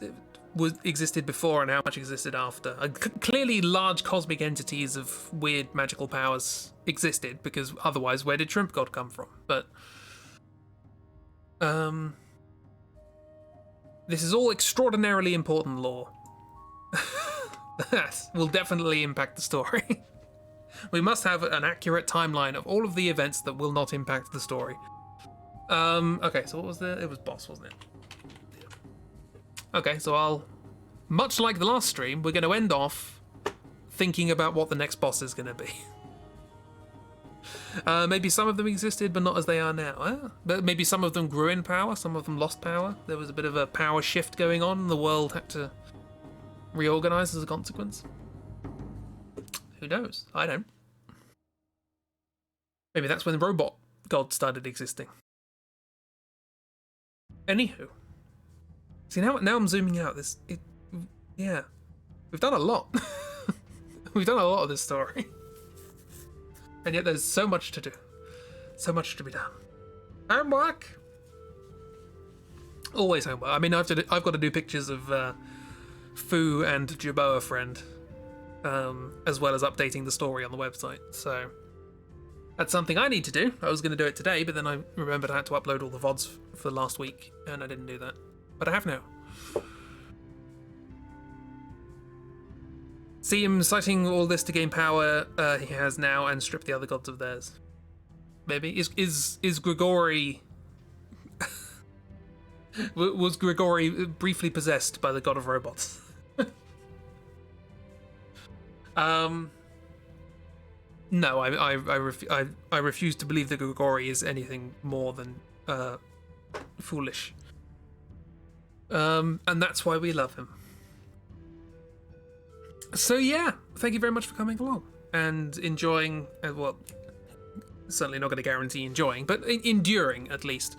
existed before and how much existed after? Clearly, large cosmic entities of weird magical powers existed, because otherwise, where did Shrimp God come from? But this is all extraordinarily important lore. That will definitely impact the story. We must have an accurate timeline of all of the events that will not impact the story. Okay, so what was it was boss, wasn't it? Okay, so much like the last stream, we're going to end off thinking about what the next boss is going to be. Maybe some of them existed, but not as they are now. But maybe some of them grew in power, some of them lost power. There was a bit of a power shift going on, and the world had to reorganize as a consequence. Who knows? I don't. Maybe that's when the robot god started existing. Anywho. See, now I'm zooming out. Yeah. We've done a lot. We've done a lot of this story. And yet there's so much to do. So much to be done. Homework! Always homework. I mean, I've got to do pictures of Fu and Jerboa Friend, as well as updating the story on the website. So that's something I need to do. I was going to do it today, but then I remembered I had to upload all the VODs for last week, and I didn't do that. But I have now. See him citing all this to gain power he has now and strip the other gods of theirs. Maybe. Is Grigori... was Grigori briefly possessed by the god of robots? No, I refuse to believe that Grigori is anything more than foolish. And that's why we love him. So yeah, thank you very much for coming along and enjoying, well, certainly not going to guarantee enjoying, but enduring at least,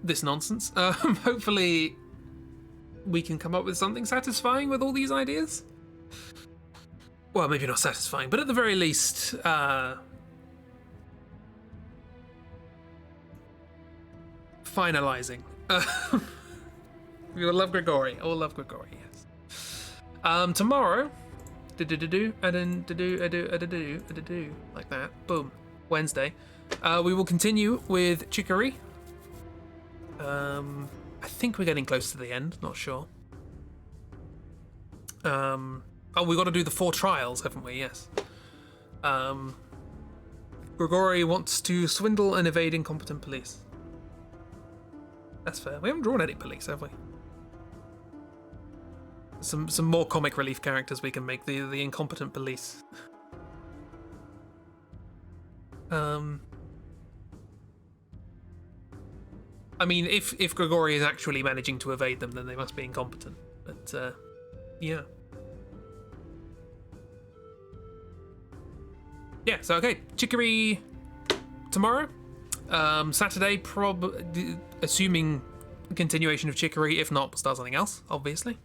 this nonsense. Hopefully we can come up with something satisfying with all these ideas. Well, maybe not satisfying, but at the very least, finalizing. We all love Grigori. All love Grigori, yes. Tomorrow, like that. Boom. Wednesday. We will continue with Chicory. I think we're getting close to the end. Not sure. Oh, we got to do the 4 trials, haven't we? Yes. Grigori wants to swindle and evade incompetent police. That's fair. We haven't drawn any police, have we? Some more comic relief characters we can make. The incompetent police. I mean, if Grigori is actually managing to evade them, then they must be incompetent. But yeah. Yeah. So okay, Chicory tomorrow. Saturday, assuming continuation of Chicory. If not, we'll start something else, obviously.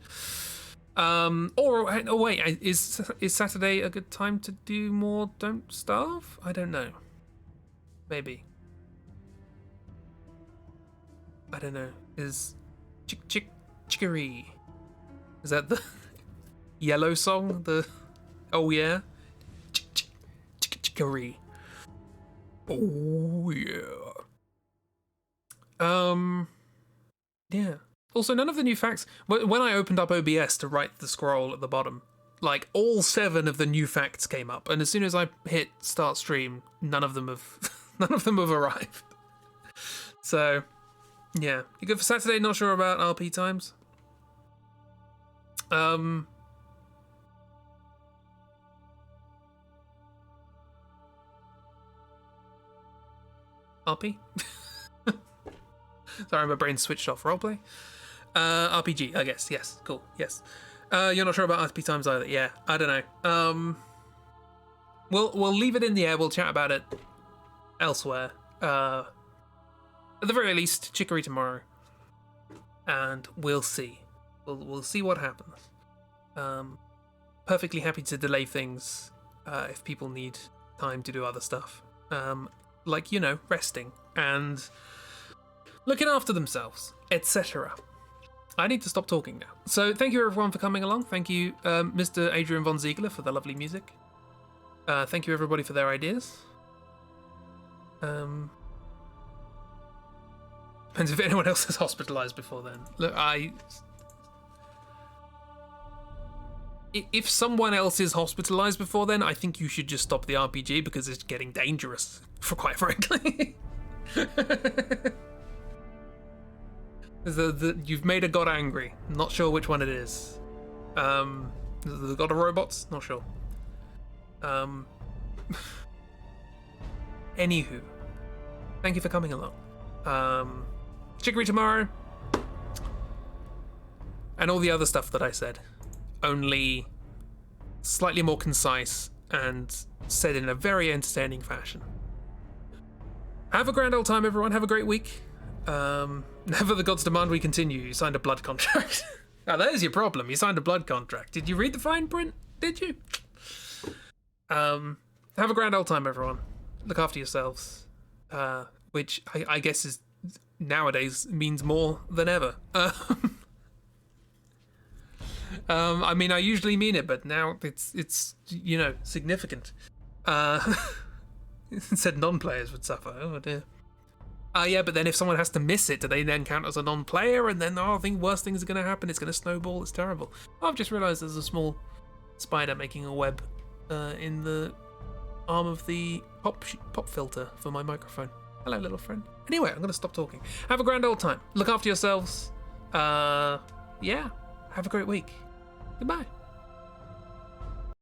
Or wait, is Saturday a good time to do more Don't Starve? I don't know. Maybe. I don't know. Is Chicory? Is that the Yellow song? The oh yeah, Chicory. Oh yeah. Yeah. Also, none of the new facts. When I opened up OBS to write the scroll at the bottom, like all 7 of the new facts came up, and as soon as I hit start stream, none of them have arrived. So, yeah, you good for Saturday? Not sure about RP times. RP. Sorry, my brain switched off. Roleplay. RPG, I guess. Yes, cool. Yes. You're not sure about RP times either. Yeah, I don't know. We'll leave it in the air. We'll chat about it elsewhere. At the very least, Chicory tomorrow, and we'll see. We'll see what happens. Perfectly happy to delay things if people need time to do other stuff, like resting and looking after themselves, etc. I need to stop talking now. So thank you everyone for coming along. Thank you, Mr. Adrian von Ziegler, for the lovely music. Thank you everybody for their ideas. Depends if anyone else is hospitalized before then. Look, if someone else is hospitalized before then, I think you should just stop the RPG because it's getting dangerous, for quite frankly. You've made a god angry. Not sure which one it is. The god of robots? Not sure. Anywho, thank you for coming along. Chicory tomorrow, and all the other stuff that I said, only slightly more concise and said in a very entertaining fashion. Have a grand old time, everyone. Have a great week. Never the gods demand we continue. You signed a blood contract. Now there's your problem. You signed a blood contract. Did you read the fine print? Did you? Have a grand old time, everyone. Look after yourselves. Which I guess is nowadays means more than ever. I mean, I usually mean it, but now it's significant. Said non-players would suffer. Oh dear. Yeah, but then if someone has to miss it, do they then count as a non-player? And then, I think worse things are going to happen. It's going to snowball. It's terrible. I've just realised there's a small spider making a web in the arm of the pop filter for my microphone. Hello, little friend. Anyway, I'm going to stop talking. Have a grand old time. Look after yourselves. Yeah. Have a great week. Goodbye.